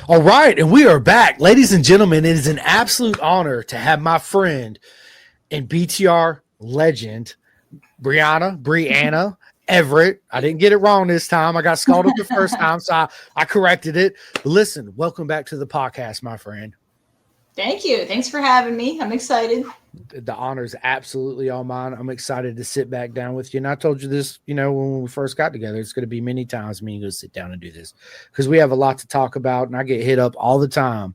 All right, and we are back. Ladies and gentlemen, it is an absolute honor to have my friend and BTR legend, Bryanna Everitt. I didn't get it wrong this time. I got scalded the first time, so I corrected it. But listen, welcome back to the podcast, my friend. Thank you. Thanks for having me. I'm excited. The honor is absolutely all mine. I'm excited to sit back down with you. And I told you this, when we first got together, it's going to be many times me and go sit down and do this because we have a lot to talk about. And I get hit up all the time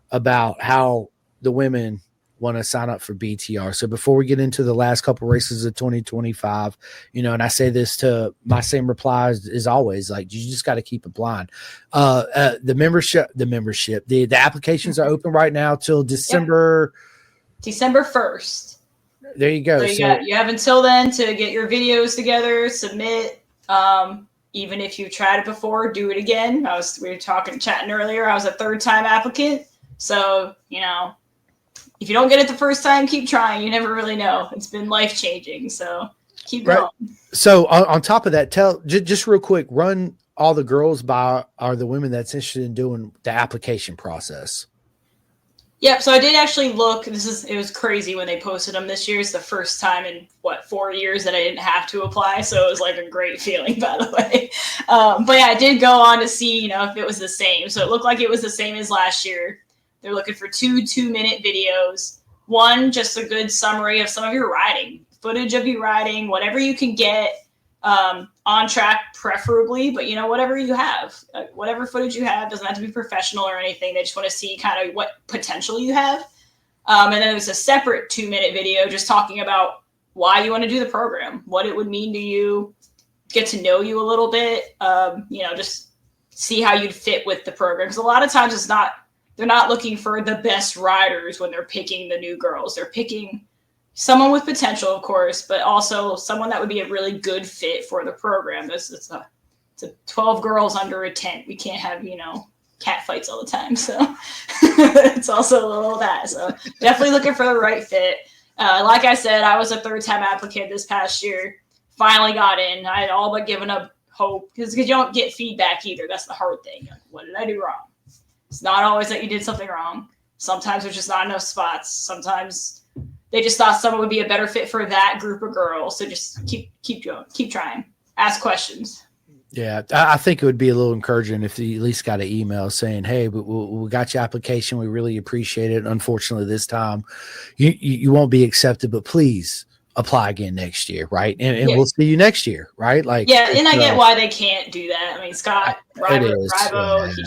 about how the women want to sign up for BTR. So before we get into the last couple races of 2025, and I say this to my same replies is always like, you just got to keep applying. The applications are open right now till December 1st. There you go. So you have until then to get your videos together, submit. Even if you've tried it before, do it again. We were chatting earlier. I was a third-time applicant. So, if you don't get it the first time, keep trying. You never really know. It's been life-changing. So keep going. So on top of that, just real quick, run all the girls by are the women that's interested in doing the application process. Yep. So I did actually look. It was crazy when they posted them this year. It's the first time in 4 years that I didn't have to apply. So it was like a great feeling, by the way. But yeah, I did go on to see, if it was the same. So it looked like it was the same as last year. They're looking for 2 2-minute videos. One, just a good summary of some of your riding, footage of you riding, whatever you can get on track, preferably, but whatever you have, whatever footage you have, doesn't have to be professional or anything. They just want to see kind of what potential you have. And then there's a separate 2-minute video just talking about why you want to do the program, what it would mean to you, get to know you a little bit, just see how you'd fit with the program. Because a lot of times they're not looking for the best riders when they're picking the new girls. They're picking someone with potential, of course, but also someone that would be a really good fit for the program. It's 12 girls under a tent. We can't have, cat fights all the time. So it's also a little of that. So definitely looking for the right fit. Like I said, I was a third-time applicant this past year. Finally got in. I had all but given up hope because you don't get feedback either. That's the hard thing. What did I do wrong? It's not always that you did something wrong. Sometimes there's just not enough spots. Sometimes they just thought someone would be a better fit for that group of girls. So just keep going, keep trying, ask questions. Yeah, I think it would be a little encouraging if you at least got an email saying, "Hey, we got your application. We really appreciate it. Unfortunately, this time you won't be accepted, but please apply again next year, right? And we'll see you next year, right?" Like, yeah, and I get why they can't do that. I mean, Scott, Rivo,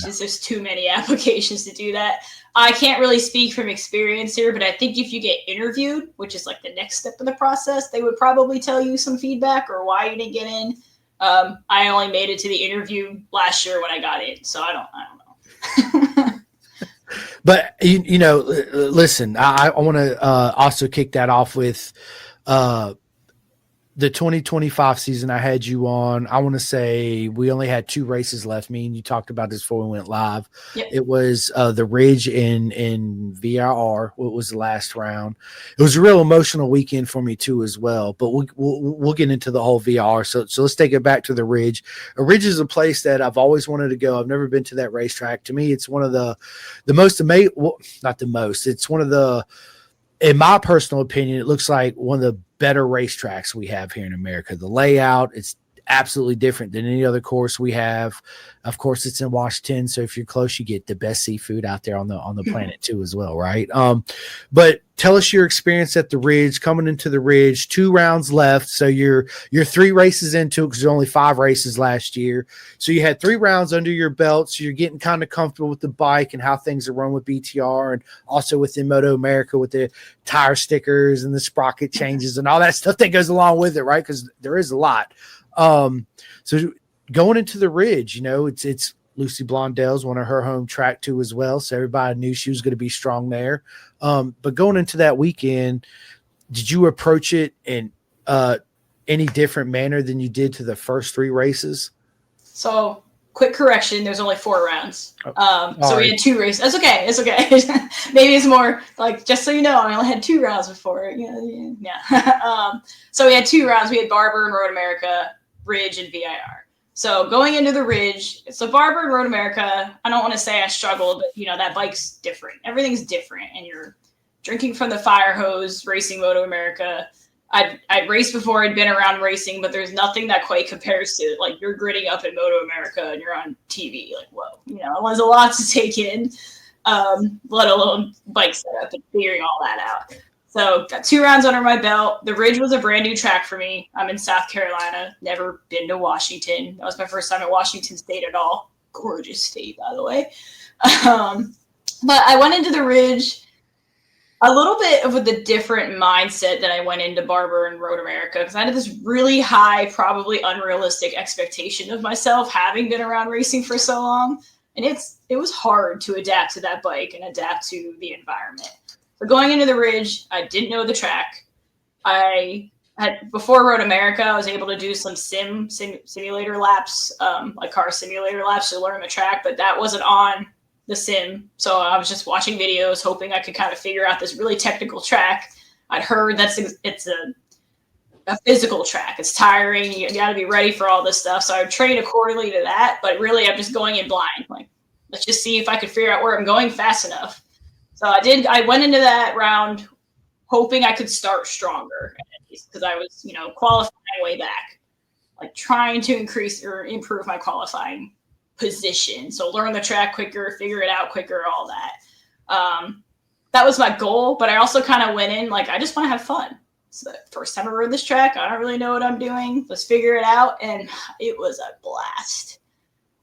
there's too many applications to do that. I can't really speak from experience here, but I think if you get interviewed, which is like the next step of the process, they would probably tell you some feedback or why you didn't get in. I only made it to the interview last year when I got in, so I don't know. But listen, I want to also kick that off with the 2025 season. I had you on. I want to say we only had 2 races left. Me and you talked about this before we went live. Yep. It was the Ridge in VIR. What was the last round? It was a real emotional weekend for me too, as well. But we'll get into the whole VR. So let's take it back to the Ridge. A Ridge is a place that I've always wanted to go. I've never been to that racetrack. To me, it's one of the most amazing. Well, not the most. It's one of the, in my personal opinion, it looks like one of the better racetracks we have here in America. The layout, it's absolutely different than any other course we have. Of course, it's in Washington, so if you're close, you get the best seafood out there on the planet too, as well, right? But tell us your experience at the Ridge, coming into the Ridge. 2 rounds left, so you're 3 races into it because there's only 5 races last year. So you had 3 rounds under your belt, so you're getting kind of comfortable with the bike and how things are run with BTR, and also within Moto America with the tire stickers and the sprocket changes and all that stuff that goes along with it, right? Because there is a lot. So going into the Ridge, it's Lucy Blondell's one of her home track too as well. So everybody knew she was going to be strong there. But going into that weekend, did you approach it in any different manner than you did to the first 3 races? So quick correction, there's only 4 rounds. So we had 2 races. That's okay. It's okay. Maybe it's more like, just so you know, I only had 2 rounds before. Yeah. So we had 2 rounds. We had Barber and Road America, Ridge, and VIR. So going into the Ridge, so Barber and Road America, I don't want to say I struggled, but that bike's different. Everything's different, and you're drinking from the fire hose, racing Moto America. I'd raced before, I'd been around racing, but there's nothing that quite compares to like you're gritting up in Moto America and you're on TV. Like, whoa, it was a lot to take in, let alone bike setup and figuring all that out. So got 2 rounds under my belt. The Ridge was a brand new track for me. I'm in South Carolina, never been to Washington. That was my first time at Washington State at all. Gorgeous state, by the way. But I went into the Ridge a little bit with a different mindset than I went into Barber and Road America, because I had this really high, probably unrealistic expectation of myself, having been around racing for so long. And it was hard to adapt to that bike and adapt to the environment. So going into the Ridge, I didn't know the track. I had, before Road America, I was able to do some simulator laps, like car simulator laps to learn the track, but that wasn't on the sim. So I was just watching videos, hoping I could kind of figure out this really technical track. I'd heard it's a physical track. It's tiring. You got to be ready for all this stuff. So I would train accordingly to that, but really I'm just going in blind. Like, let's just see if I could figure out where I'm going fast enough. So I went into that round hoping I could start stronger, because I was, qualifying way back, like trying to increase or improve my qualifying position. So learn the track quicker, figure it out quicker, all that. That was my goal, but I also kind of went in like, I just want to have fun. It's the first time I rode this track. I don't really know what I'm doing. Let's figure it out. And it was a blast.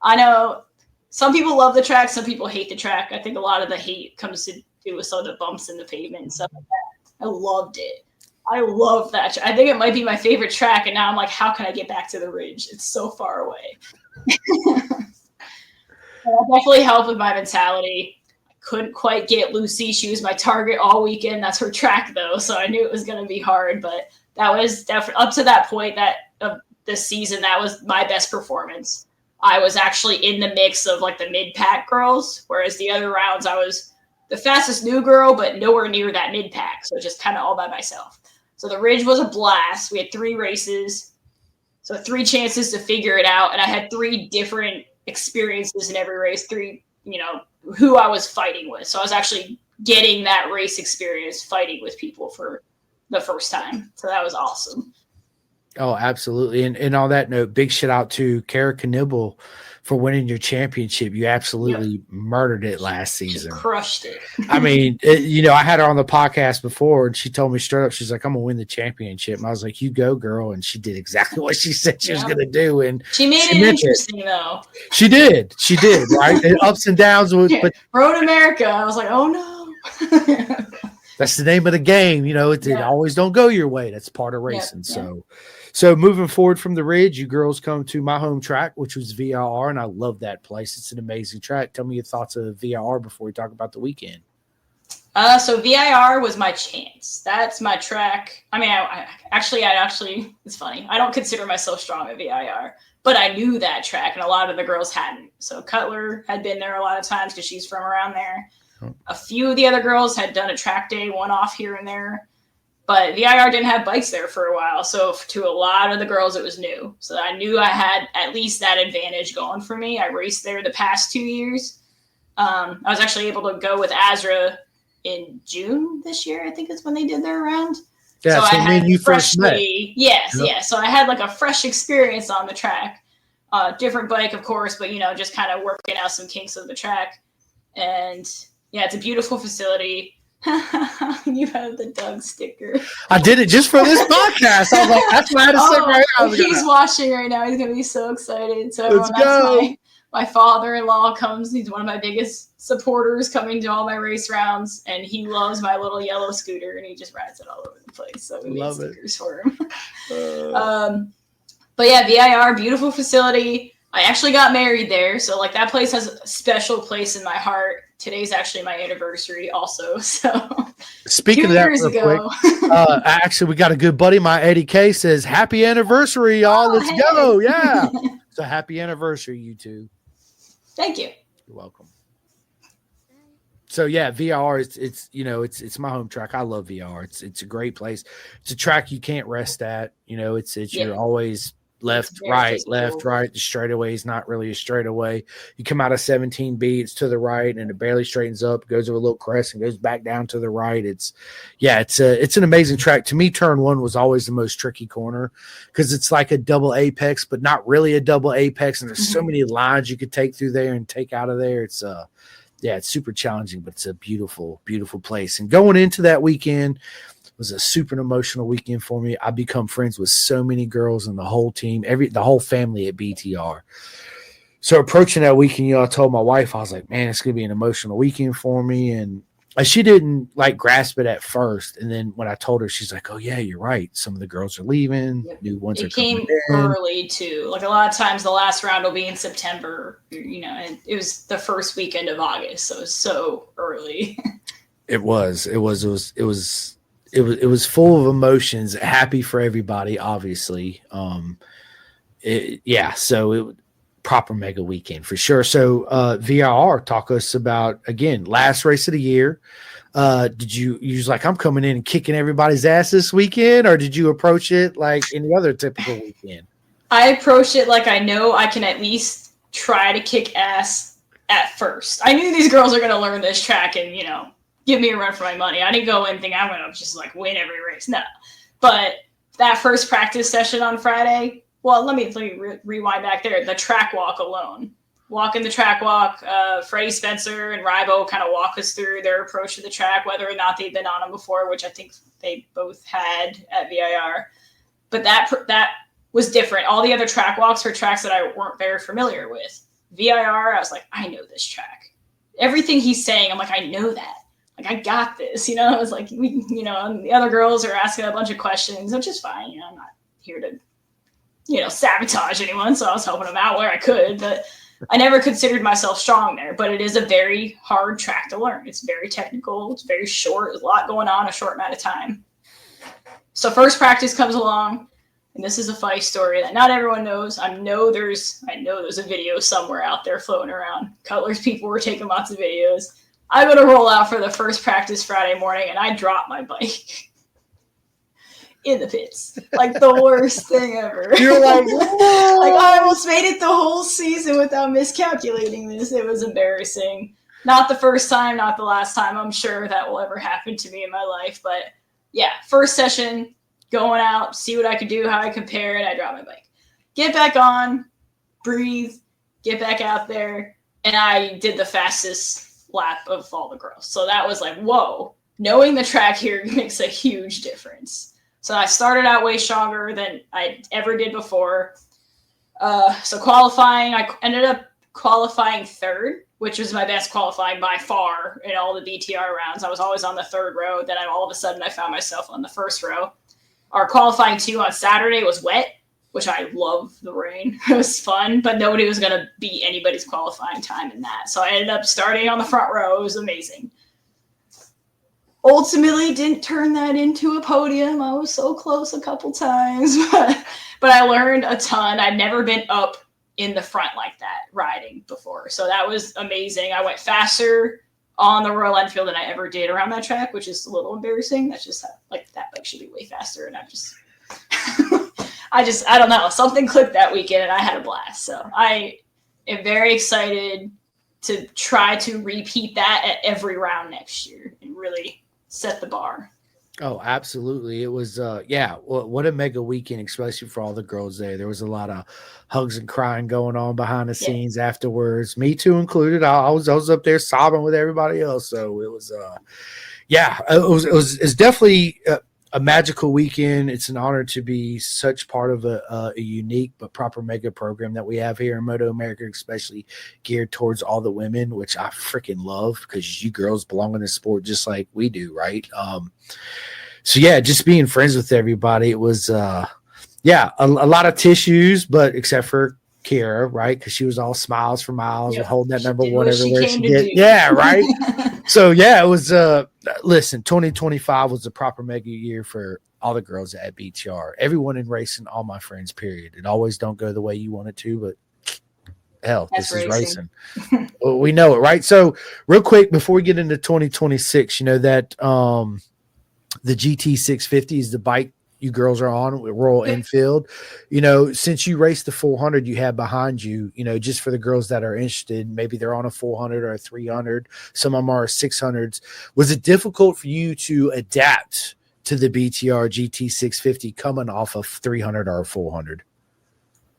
I know some people love the track. Some people hate the track. I think a lot of the hate comes to do with some of the bumps in the pavement and stuff like that. I loved it. I love that. I think it might be my favorite track. And now I'm like, how can I get back to the Ridge? It's so far away. That definitely helped with my mentality. I couldn't quite get Lucy. She was my target all weekend. That's her track, though. So I knew it was going to be hard. But that was definitely, up to that point of this season, that was my best performance. I was actually in the mix of like the mid-pack girls, whereas the other rounds I was the fastest new girl, but nowhere near that mid-pack. So just kind of all by myself. So the Ridge was a blast. We had 3 races, so 3 chances to figure it out. And I had 3 different experiences in every race, 3, who I was fighting with. So I was actually getting that race experience fighting with people for the first time. So that was awesome. Oh, absolutely. And on that note, big shout out to Kara Knibble for winning your championship. You absolutely murdered it last season. She crushed it. I mean, I had her on the podcast before, and she told me straight up, she's like, I'm going to win the championship. And I was like, you go, girl. And she did exactly what she said she was going to do. And she made it interesting, though. She did, right? And ups and downs. But Road America. I was like, oh, no. That's the name of the game. It always don't go your way. That's part of racing. So moving forward from the Ridge, you girls come to my home track, which was VIR, and I love that place. It's an amazing track. Tell me your thoughts of VIR before we talk about the weekend. So VIR was my chance. That's my track. I mean, I actually, it's funny. I don't consider myself strong at VIR, but I knew that track, and a lot of the girls hadn't. So Cutler had been there a lot of times because she's from around there. A few of the other girls had done a track day one-off here and there. But VIR didn't have bikes there for a while. So to a lot of the girls, it was new. So I knew I had at least that advantage going for me. I raced there the past 2 years. I was actually able to go with Azra in June this year. I think is when they did their round. Yeah, so I had you first met. Yes. So I had like a fresh experience on the track. Different bike, of course, but, just kind of working out some kinks of the track. And, yeah, it's a beautiful facility. You have the Doug sticker. I did it just for this podcast. I was like, that's what I had to say right now. He's watching right now. He's going to be so excited. So everyone, my father-in-law comes. He's one of my biggest supporters coming to all my race rounds, and he loves my little yellow scooter, and he just rides it all over the place. So we made stickers for him. But yeah, VIR, beautiful facility. I actually got married there, so like that place has a special place in my heart. Today's actually my anniversary also. So speaking of that real quick, actually we got a good buddy, my Eddie K says, happy anniversary, y'all. Let's go. Yeah. So happy anniversary, you two. Thank you. You're welcome. So yeah, VIR, it's my home track. I love VIR. It's a great place. It's a track you can't rest at. You're always left, right, left, right. The straightaway is not really a straightaway. You come out of 17B, it's to the right, and it barely straightens up, goes over a little crest, and goes back down to the right. It's an amazing track. To me, turn one was always the most tricky corner because it's like a double apex, but not really a double apex. And there's so many lines you could take through there and take out of there. It's it's super challenging, but it's a beautiful, beautiful place. And going into that weekend was a super emotional weekend for me. I become friends with so many girls and the whole team, the whole family at BTR. So approaching that weekend, I told my wife, I was like, man, it's going to be an emotional weekend for me. And she didn't like grasp it at first. And then when I told her, she's like, oh yeah, you're right. Some of the girls are leaving. New ones are coming in. It came early too. Like a lot of times the last round will be in September, and it was the first weekend of August. So it was so early. It was full of emotions, happy for everybody, obviously. Proper mega weekend for sure. So VIR, talk us about, again, last race of the year. Did you was like, I'm coming in and kicking everybody's ass this weekend, or did you approach it like any other typical weekend? I approached it like I know I can at least try to kick ass at first. I knew these girls are going to learn this track and, give me a run for my money. I didn't go in thinking I'm going to just like win every race. No. But that first practice session on Friday, well, let me rewind back there. The track walk alone. Walking the track walk, Freddie Spencer and Rybo kind of walk us through their approach to the track, whether or not they've been on them before, which I think they both had at VIR. But that was different. All the other track walks were tracks that I weren't very familiar with. VIR, I was like, I know this track. Everything he's saying, I'm like, I know that. Like, I got this, I was like, and the other girls are asking a bunch of questions, which is fine. I'm not here to, sabotage anyone. So I was helping them out where I could, but I never considered myself strong there. But it is a very hard track to learn. It's very technical. It's very short. There's a lot going on in a short amount of time. So first practice comes along, and this is a funny story that not everyone knows. I know there's a video somewhere out there floating around. Cutler's people were taking lots of videos. I go to roll out for the first practice Friday morning, and I drop my bike in the pits. Like the worst thing ever. You're like, whoa. Like I almost made it the whole season without miscalculating this. It was embarrassing. Not the first time, not the last time I'm sure that will ever happen to me in my life. But yeah, first session, going out, see what I could do, how I compare, and I drop my bike. Get back on, breathe, get back out there, and I did the fastest lap of all the girls. So that was like, whoa, knowing the track here makes a huge difference. So I started out way stronger than I ever did before. So qualifying, I ended up qualifying third, which was my best qualifying by far in all the BTR rounds. I was always on the third row. Then all of a sudden I found myself on the first row. Our qualifying 2 on Saturday was wet, which I love the rain. It was fun, but nobody was going to beat anybody's qualifying time in that. So I ended up starting on the front row. It was amazing. Ultimately didn't turn that into a podium. I was so close a couple times, but I learned a ton. I'd never been up in the front like that riding before. So that was amazing. I went faster on the Royal Enfield than I ever did around that track, which is a little embarrassing. That's just like that bike should be way faster. And I don't know. Something clicked that weekend and I had a blast. So I am very excited to try to repeat that at every round next year and really set the bar. Oh, absolutely. It was, what a mega weekend, especially for all the girls there. There was a lot of hugs and crying going on behind the scenes afterwards, me too included. I was up there sobbing with everybody else. So it was, it was definitely a magical weekend. It's an honor to be such part of a unique but proper mega program that we have here in Moto America, especially geared towards all the women, which I freaking love because you girls belong in the sport just like we do, right? So yeah, just being friends with everybody. It was a lot of tissues, but except for Kira, right? Because she was all smiles for miles and holding that number one everywhere she did. Yeah, right. So yeah, it was listen, 2025 was a proper mega year for all the girls at BTR. Everyone in racing, all my friends, period. It always don't go the way you want it to, but hell, this is racing. Well, we know it, right? So real quick before we get into 2026, that the GT 650 is the bike you girls are on with Royal Enfield. Since you raced the 400 you have behind you, just for the girls that are interested, maybe they're on a 400 or a 300. Some of them are 600s. Was it difficult for you to adapt to the BTR GT650 coming off of 300 or 400?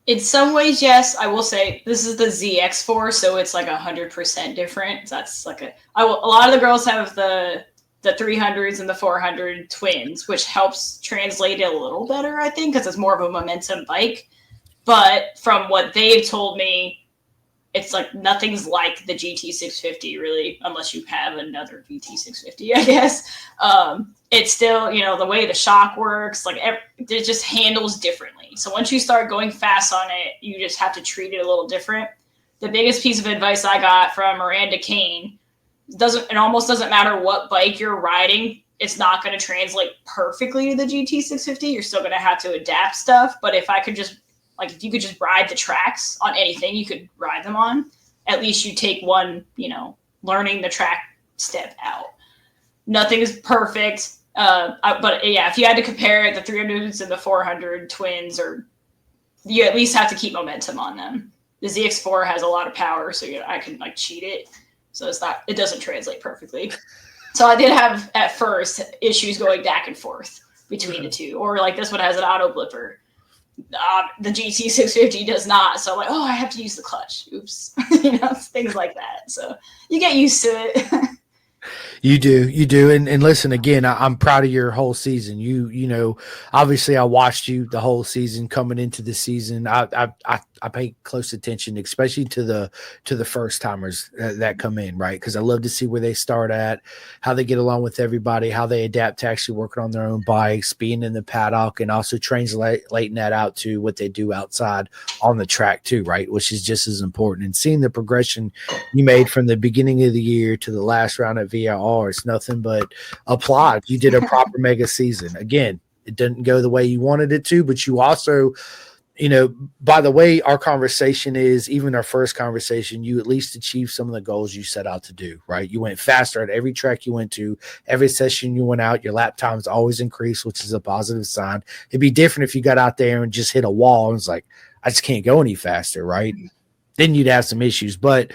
In some ways, yes. I will say this is the ZX4, so it's like 100% different. That's like a lot of the girls have the 300s and the 400 twins, which helps translate it a little better, I think, because it's more of a momentum bike. But from what they've told me, it's like nothing's like the GT650 really, unless you have another GT650, I guess. It's still, the way the shock works, like it just handles differently. So once you start going fast on it, you just have to treat it a little different. The biggest piece of advice I got from Miranda Kane, it almost doesn't matter what bike you're riding, it's not going to translate perfectly to the GT650. You're still going to have to adapt stuff. But if you could just ride the tracks on anything you could ride them on, at least you take one, learning the track step out. Nothing is perfect. But yeah, if you had to compare the 300s and the 400 twins, or you at least have to keep momentum on them. The ZX4 has a lot of power, so I can cheat it. So it doesn't translate perfectly. So I did have at first issues going back and forth between the two, or this one has an auto blipper. The GT650 does not. So I'm like, I have to use the clutch. Oops. Things like that. So you get used to it. You do. And listen, again, I'm proud of your whole season. Obviously I watched you the whole season coming into the season. I pay close attention, especially to the first timers that come in, right? Because I love to see where they start at, how they get along with everybody, how they adapt to actually working on their own bikes, being in the paddock, and also translating that out to what they do outside on the track too, right? Which is just as important. And seeing the progression you made from the beginning of the year to the last round at VIR, it's nothing but applaud. You did a proper mega season. Again, it didn't go the way you wanted it to, but you also, by the way our conversation is, even our first conversation, you at least achieved some of the goals you set out to do, right? You went faster at every track you went to, every session you went out, your lap times always increased, which is a positive sign. It'd be different if you got out there and just hit a wall and was like, I just can't go any faster, right? Then you'd have some issues. But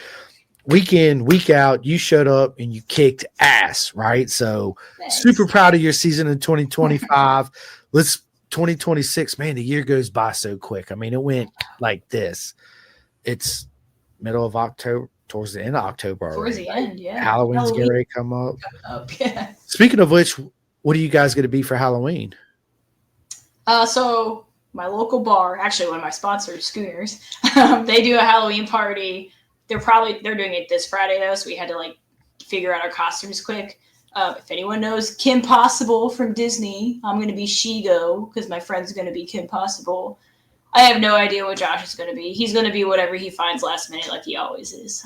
week in, week out, you showed up and you kicked ass, right? So Thanks. Super proud of your season in 2025. 2026, man, the year goes by so quick. I mean, it went like this. It's middle of October, towards the end of October already. Towards the end, yeah. Halloween's getting ready to come up. Yeah. Speaking of which, what are you guys going to be for Halloween? So my local bar, actually one of my sponsors, Schooners, they do a Halloween party. They're doing it this Friday though, so we had to figure out our costumes quick. If anyone knows Kim Possible from Disney, I'm going to be Shigo because my friend's going to be Kim Possible. I have no idea what Josh is going to be. He's going to be whatever he finds last minute, like he always is.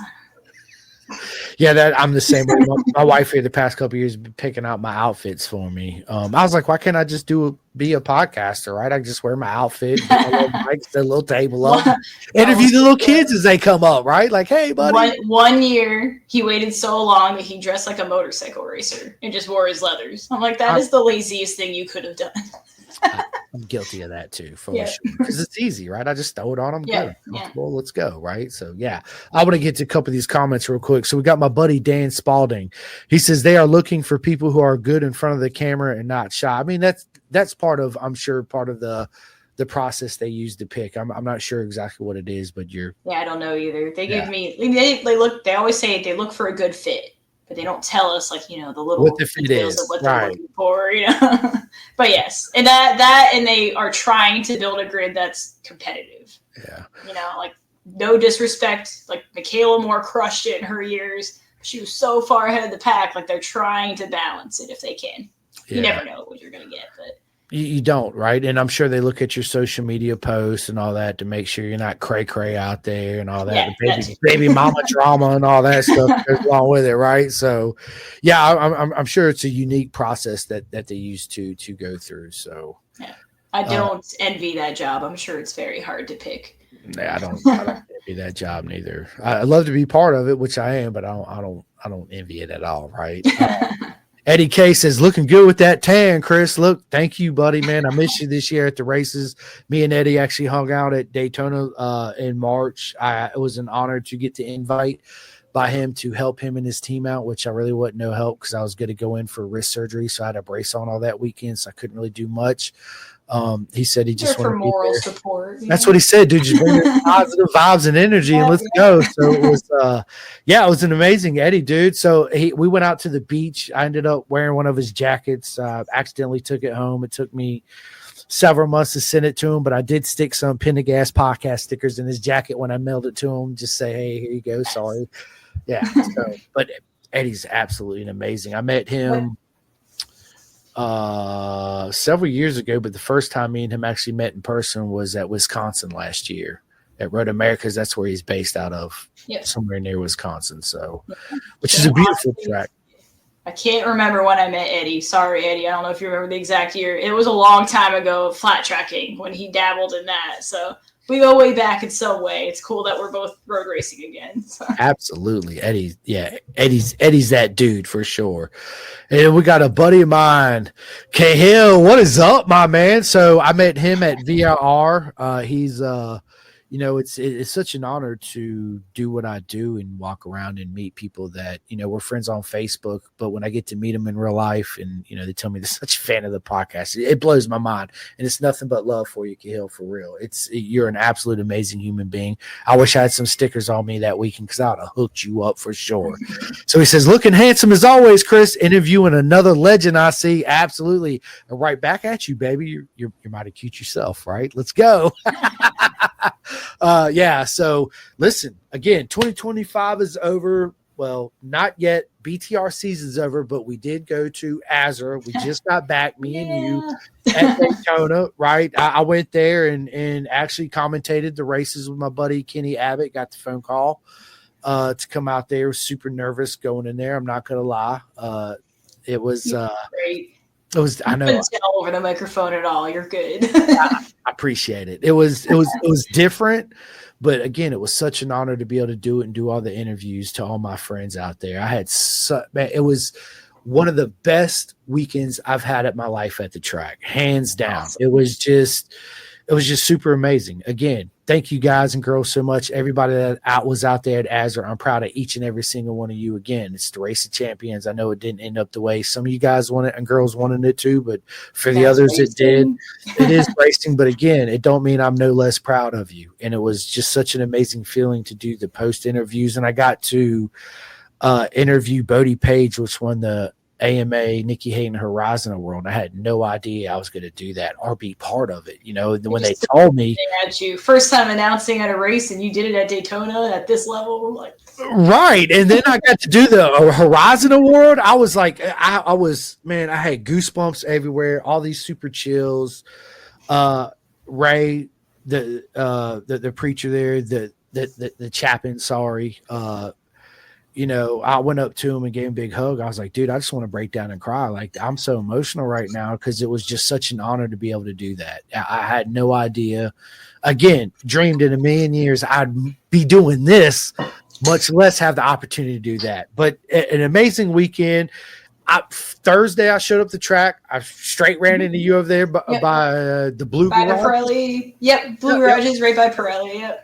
Yeah, I'm the same way. My wife here the past couple of years has been picking out my outfits for me. I was like, why can't I just be a podcaster, right? I can just wear my outfit, get my little mics, the little table up, interview the little kids as they come up, right? Like, hey, buddy. One year, he waited so long that he dressed like a motorcycle racer and just wore his leathers. I'm like, that is the laziest thing you could have done. I'm guilty of that too, for sure. Because it's easy, right? I just throw it on them. Yeah. Well, let's go, right? So, yeah. I want to get to a couple of these comments real quick. So, we got my buddy Dan Spalding. He says they are looking for people who are good in front of the camera and not shy. I mean, that's part of, I'm sure, part of the process they use to pick. I'm not sure exactly what it is, but I don't know either. They give me, they always say they look for a good fit. But they don't tell us, the little what the fit details is. of what they're looking for, But yes, and and they are trying to build a grid that's competitive. Yeah. No disrespect. Michaela Moore crushed it in her years. She was so far ahead of the pack. They're trying to balance it if they can. Yeah. You never know what you're going to get, but. You don't, right? And I'm sure they look at your social media posts and all that to make sure you're not cray out there and all that. Yeah, baby mama drama and all that stuff goes along with it, right? So, yeah, I'm sure it's a unique process that they use to go through. So, yeah, I don't envy that job. I'm sure it's very hard to pick. Yeah, I don't envy that job neither. I love to be part of it, which I am, but I don't envy it at all, right? Eddie K says, looking good with that tan, Chris. Look, thank you, buddy, man. I missed you this year at the races. Me and Eddie actually hung out at Daytona in March. It was an honor to get the invite by him to help him and his team out, which I really wasn't no help because I was going to go in for wrist surgery. So I had a brace on all that weekend, so I couldn't really do much. He said he just wanted for moral support. That's what he said, dude. Just bring your positive vibes and energy and let's go. So it was, it was an amazing Eddie, dude. So we went out to the beach. I ended up wearing one of his jackets. Accidentally took it home. It took me several months to send it to him, but I did stick some Pendergast podcast stickers in his jacket when I mailed it to him. Just say, hey, here you go. Sorry. Yeah. So, but Eddie's absolutely amazing. I met him several years ago, but the first time me and him actually met in person was at Wisconsin last year at Road Americas. That's where he's based out of, somewhere near Wisconsin. So, which is a beautiful track. I can't remember when I met Eddie. Sorry, Eddie. I don't know if you remember the exact year. It was a long time ago, flat tracking, when he dabbled in that. So we go way back in some way. It's cool that we're both road racing again. So. Absolutely. Eddie's that dude for sure. And we got a buddy of mine, Cahill. What is up, my man? So I met him at VRR. He's it's such an honor to do what I do and walk around and meet people that, we're friends on Facebook, but when I get to meet them in real life and, they tell me they're such a fan of the podcast, it blows my mind. And it's nothing but love for you, Cahill, for real. You're an absolute amazing human being. I wish I had some stickers on me that weekend because I would have hooked you up for sure. So he says, looking handsome as always, Chris, interviewing another legend I see. Absolutely. And right back at you, baby. You're mighty cute yourself, right? Let's go. So listen, again, 2025 is over. Well, not yet. BTR season's over, but we did go to Azure. We just got back, me and you, at Daytona, right? I went there and actually commentated the races with my buddy Kenny Abbott. Got the phone call to come out there. Was super nervous going in there. I'm not gonna lie. It was great. It was. I know. Couldn't tell over the microphone at all. You're good. I appreciate it. It was different, but again, it was such an honor to be able to do it and do all the interviews to all my friends out there. It was one of the best weekends I've had at my life at the track, hands down. Awesome. It was just super amazing. Again, thank you guys and girls so much. Everybody that was out there at Azure, I'm proud of each and every single one of you. Again, it's the Race of Champions. I know it didn't end up the way some of you guys wanted and girls wanted it to, but for the others racing. It did. It is racing, but again, it don't mean I'm no less proud of you. And it was just such an amazing feeling to do the post interviews. And I got to interview Bodie Page, which won the AMA Nikki Hayden Horizon Award. I had no idea I was going to do that or be part of it. When they told me, at you first time announcing at a race and you did it at Daytona at this level, like right. And then I got to do the Horizon Award. I was like, I had goosebumps everywhere. All these super chills. Ray, the preacher there, the Chapin. Sorry. I went up to him and gave him a big hug. I was like, dude, I just want to break down and cry. Like, I'm so emotional right now because it was just such an honor to be able to do that. I had no idea. Again, dreamed in a million years I'd be doing this, much less have the opportunity to do that. But an amazing weekend. Thursday, I showed up the track. I straight ran into you over there by the Blue Garage. By the Pirelli. Yep, Blue Garage is right by Pirelli. Yep.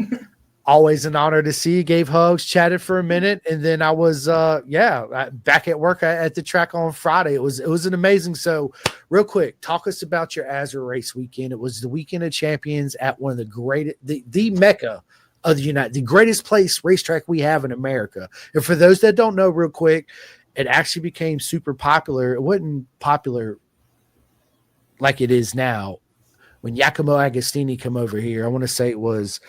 Always an honor to see you. Gave hugs, chatted for a minute, and then I was back at work at the track on Friday. It was an amazing. So real quick, talk us about your Azure race weekend. It was the weekend of champions at one of the greatest, the Mecca of the greatest place racetrack we have in America. And for those that don't know, real quick, it actually became super popular. It wasn't popular like it is now. When Giacomo Agostini come over here, I want to say it was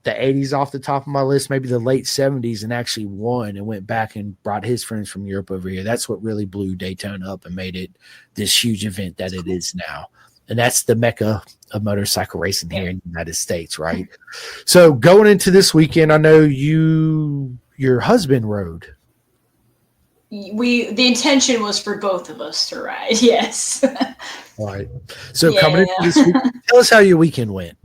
the 80s off the top of my list, maybe the late 70s, and actually won and went back and brought his friends from Europe over here. That's what really blew Daytona up and made it this huge event that it is now. And that's the Mecca of motorcycle racing here in the United States, right? So going into this weekend, I know your husband rode. The intention was for both of us to ride, yes. All right. So coming into this weekend, tell us how your weekend went.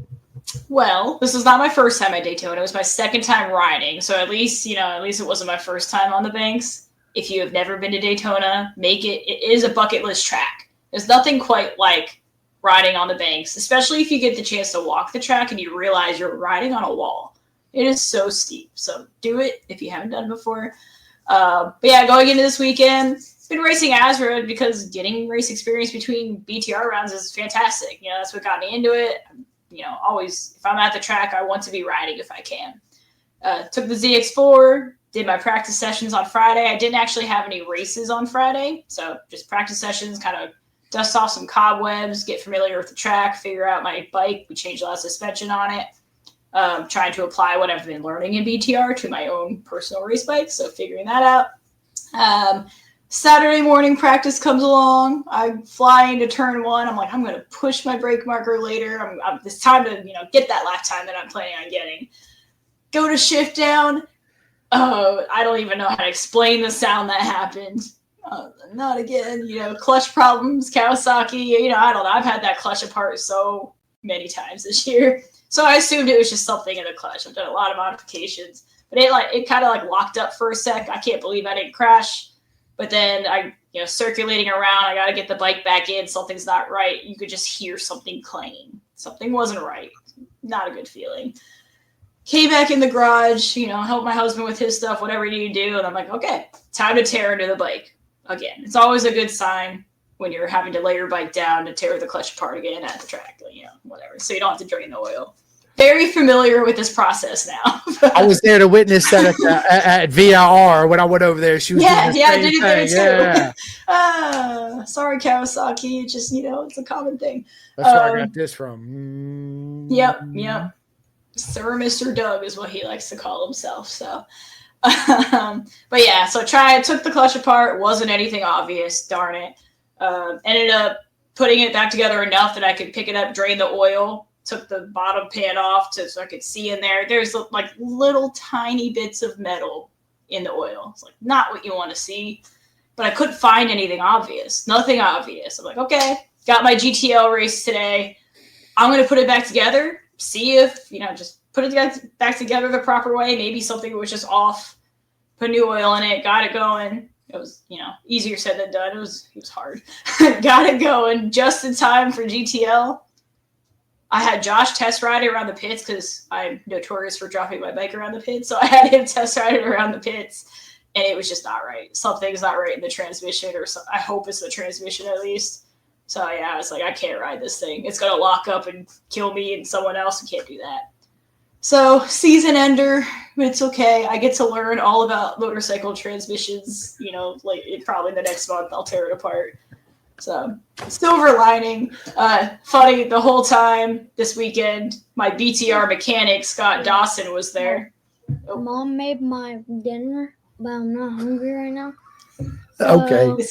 Well, this was not my first time at Daytona. It was my second time riding. So at least it wasn't my first time on the banks. if you have never been to Daytona, make it. It is a bucket list track. There's nothing quite like riding on the banks, especially if you get the chance to walk the track and you realize you're riding on a wall. It is so steep. So do it if you haven't done it before. But yeah, going into this weekend, been racing Everitt because getting race experience between BTR rounds is fantastic. You know, that's what got me into it. You know, always, if I'm at the track, I want to be riding if I can. Took the ZX4, did my practice sessions on Friday. I didn't actually have any races on Friday, so just practice sessions, kind of dust off some cobwebs, get familiar with the track, figure out my bike. We changed a lot of suspension on it. Trying to apply what I've been learning in BTR to my own personal race bike, so figuring that out. Saturday morning practice comes along. I fly into turn 1. I'm like, I'm going to push my brake marker later. It's time to, get that lap time that I'm planning on getting. Go to shift down. I don't even know how to explain the sound that happened. Not again, clutch problems, Kawasaki, I don't know. I've had that clutch apart so many times this year. So I assumed it was just something in the clutch. I've done a lot of modifications, but it kind of locked up for a sec. I can't believe I didn't crash. But then circulating around, I got to get the bike back in. Something's not right. You could just hear something clanging. Something wasn't right. Not a good feeling. Came back in the garage, helped my husband with his stuff, whatever you need to do. And I'm like, okay, time to tear into the bike again. It's always a good sign when you're having to lay your bike down to tear the clutch apart again at the track, whatever. So you don't have to drain the oil. Very familiar with this process now. I was there to witness that at VIR when I went over there. She was I did it there too. Sorry, Kawasaki. It's just, it's a common thing. That's where I got this from. Yep. Sir Mr. Doug is what he likes to call himself. So, but yeah, so took the clutch apart. Wasn't anything obvious. Darn it. Ended up putting it back together enough that I could pick it up, drain the oil. Took the bottom pan off so I could see in there. There's little tiny bits of metal in the oil. It's not what you want to see, but I couldn't find anything obvious. Nothing obvious. I'm like, okay, got my GTL race today. I'm going to put it back together. See if, just put it back together the proper way. Maybe something was just off. Put new oil in it. Got it going. It was, easier said than done. It was hard. Got it going just in time for GTL. I had Josh test ride it around the pits because I'm notorious for dropping my bike around the pits. So I had him test ride it around the pits, and it was just not right. Something's not right in the transmission, or I hope it's the transmission at least. So yeah, I was like, I can't ride this thing. It's going to lock up and kill me and someone else. I can't do that. So season ender, it's okay. I get to learn all about motorcycle transmissions, probably the next month I'll tear it apart. So silver lining. Funny, the whole time this weekend, my BTR mechanic, Scott Dawson, was there. Mom made my dinner, but I'm not hungry right now. Okay.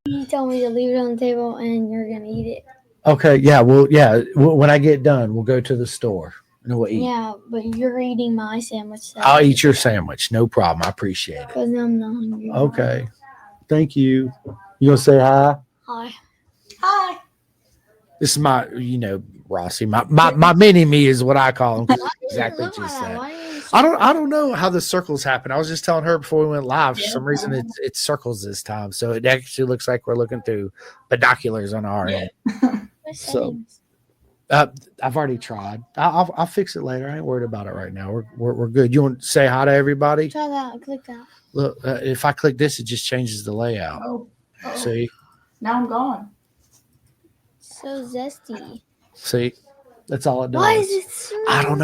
He told me to leave it on the table and you're going to eat it. Okay, yeah. Well, yeah. When I get done, we'll go to the store and we'll eat. Yeah, but you're eating my sandwich. So I'll eat your sandwich. No problem. I appreciate it. Because I'm not hungry. Okay. Thank you. You going to say hi? Hi. This is my, Rossi, my mini me is what I call him. Exactly what you said. I don't know how the circles happen. I was just telling her before we went live. For some reason, it's circles this time, so it actually looks like we're looking through binoculars on our end. So, I've already tried. I'll fix it later. I ain't worried about it right now. We're good. You want to say hi to everybody? Try that. Click that. Look, if I click this, it just changes the layout. Oh. See? Now I'm gone. So zesty. See? That's all it does. Why is it so I don't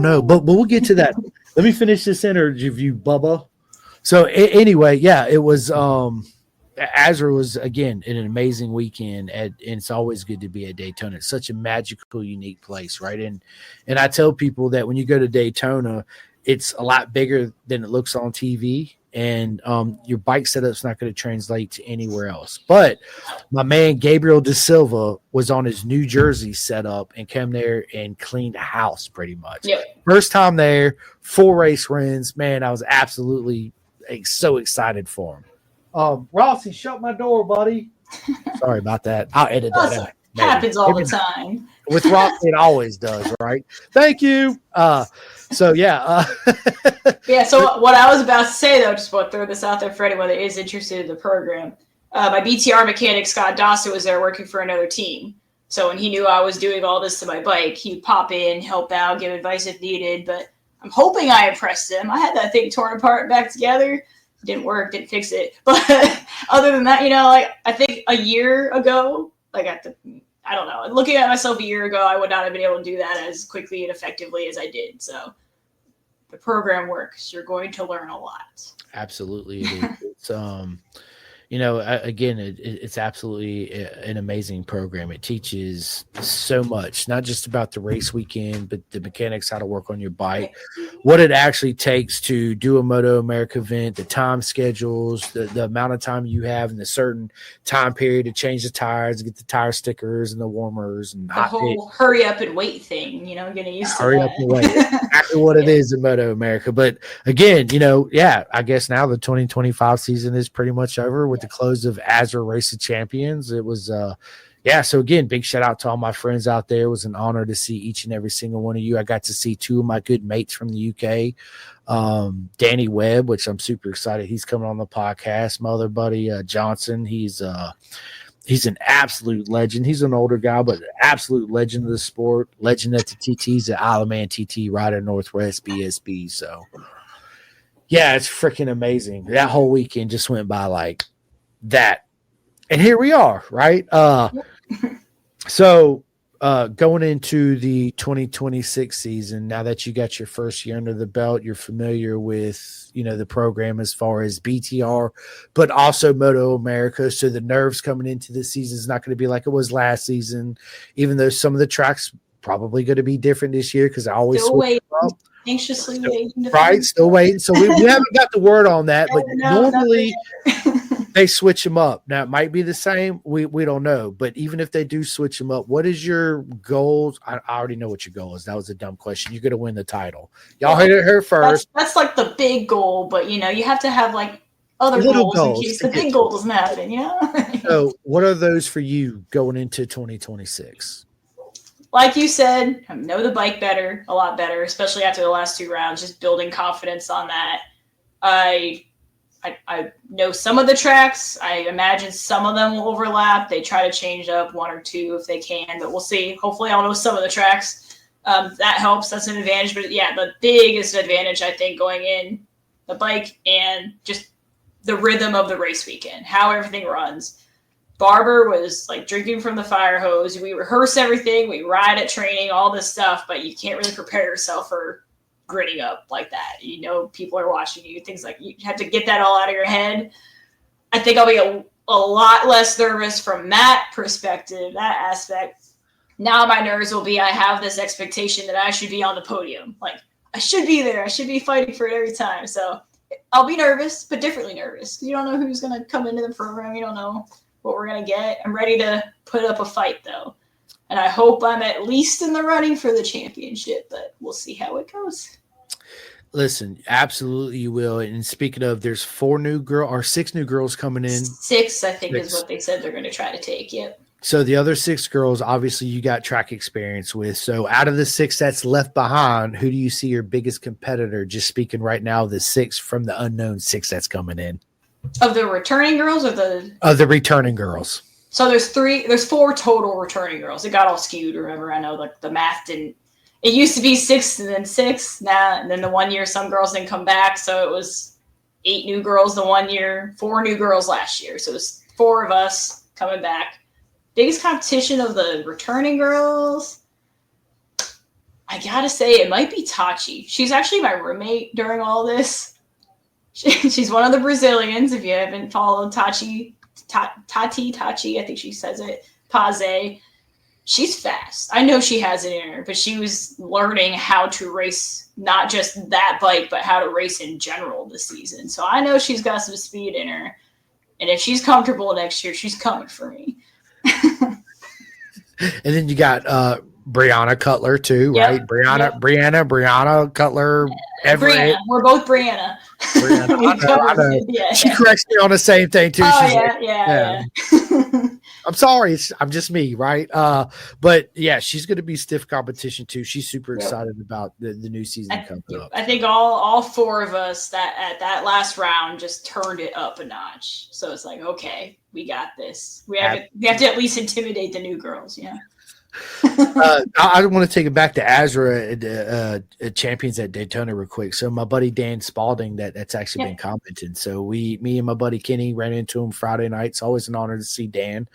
know. But we'll get to that. Let me finish this interview, Bubba. So anyway, yeah, it was Azra was again an amazing weekend, and it's always good to be at Daytona. It's such a magical, unique place, right? And I tell people that when you go to Daytona, it's a lot bigger than it looks on TV. And your bike setup's not going to translate to anywhere else. But my man Gabriel De Silva was on his New Jersey setup and came there and cleaned the house pretty much. Yep. First time there, 4 race wins. Man, I was absolutely so excited for him. Rossi, shut my door, buddy. Sorry about that. I'll edit that out. Happens all the time. With Roxy, it always does, right? Thank you. So yeah. Yeah. So what I was about to say, though, just want to throw this out there for anyone that is interested in the program. My BTR mechanic, Scott Dawson, was there working for another team. So when he knew I was doing all this to my bike, he'd pop in, help out, give advice if needed. But I'm hoping I impressed him. I had that thing torn apart and back together. Didn't work, didn't fix it. But other than that, like I think a year ago, I don't know. Looking at myself a year ago, I would not have been able to do that as quickly and effectively as I did. So the program works. You're going to learn a lot. Absolutely. It's again, it's absolutely an amazing program. It teaches so much, not just about the race weekend, but the mechanics, how to work on your bike, what it actually takes to do a Moto America event, the time schedules, the amount of time you have in a certain time period to change the tires, get the tire stickers and the warmers, and the whole hurry up and wait thing, getting used to hurry up and wait. Exactly what it is in Moto America. But again, I guess now the 2025 season is pretty much over with the close of Azure Race of Champions. It was so again, big shout out to all my friends out there. It was an honor to see each and every single one of you. I got to see two of my good mates from the UK, Danny Webb, which I'm super excited he's coming on the podcast. My other buddy Johnson, he's an absolute legend. He's an older guy, but an absolute legend of the sport, legend at the TTs at Isle of Man TT, Rider Northwest BSB. So yeah, it's freaking amazing. That whole weekend just went by like that. And here we are, right? So going into the 2026 season, now that you got your first year under the belt, you're familiar with, the program as far as BTR, but also Moto America. So the nerves coming into this season is not going to be like it was last season, even though some of the tracks probably going to be different this year because I always anxiously waiting. Right, still waiting. So we haven't got the word on that, but normally they switch them up. Now it might be the same. We don't know, but even if they do switch them up, what is your goals? I already know what your goal is. That was a dumb question. You're going to win the title. Y'all heard it here first. That's like the big goal, but you have to have like other goals in case the big goal doesn't happen. So what are those for you going into 2026? Like you said, I know the bike better, a lot better, especially after the last two rounds, just building confidence on that. I know some of the tracks. I imagine some of them will overlap. They try to change up one or two if they can, but we'll see. Hopefully I'll know some of the tracks. That helps. That's an advantage. But yeah, the biggest advantage, I think, going in, the bike and just the rhythm of the race weekend, how everything runs. Barber was like drinking from the fire hose. We rehearse everything. We ride at training, all this stuff, but you can't really prepare yourself for gritting up like that. People are watching you. Things like you have to get that all out of your head. I think I'll be a lot less nervous from that perspective, that aspect. Now my nerves will be I have this expectation that I should be on the podium. Like I should be there. I should be fighting for it every time. So I'll be nervous, but differently nervous. You don't know who's going to come into the program. You don't know what we're going to get. I'm ready to put up a fight, though. And I hope I'm at least in the running for the championship, but we'll see how it goes. Listen, absolutely you will. And speaking of, there's 6 new girls coming in. 6, I think, is what they said they're going to try to take. Yep. So the other 6 girls, obviously you got track experience with. So out of the 6 that's left behind, who do you see your biggest competitor? Just speaking right now, the 6 from the unknown 6 that's coming in. Of the returning girls or Of the returning girls. So there's 4 total returning girls. It got all skewed, remember? I know the math didn't. It used to be 6 and then 6. And then the one year some girls didn't come back. So it was 8 new girls the one year, 4 new girls last year. So it was 4 of us coming back. Biggest competition of the returning girls, I gotta say it might be Tachi. She's actually my roommate during all this. She's one of the Brazilians. If you haven't followed Tachi, I think she says it, Paze. She's fast. I know she has it in her, but she was learning how to race, not just that bike, but how to race in general this season. So I know she's got some speed in her. And if she's comfortable next year, she's coming for me. And then you got Bryanna Cutler too, right? Yep. Bryanna Cutler. Bryanna. We're both Bryanna. I know. She corrects me on the same thing too. Oh, yeah. I'm sorry. I'm just me, right? But yeah, she's going to be stiff competition too. She's super excited about the new season coming up. I think all four of us that at that last round just turned it up a notch. So it's like, okay, we got this. We have to at least intimidate the new girls. Yeah. I want to take it back to Azra champions at Daytona real quick. So my buddy Dan Spalding, that's actually been commenting. So me and my buddy Kenny ran into him Friday night. It's always an honor to see Dan.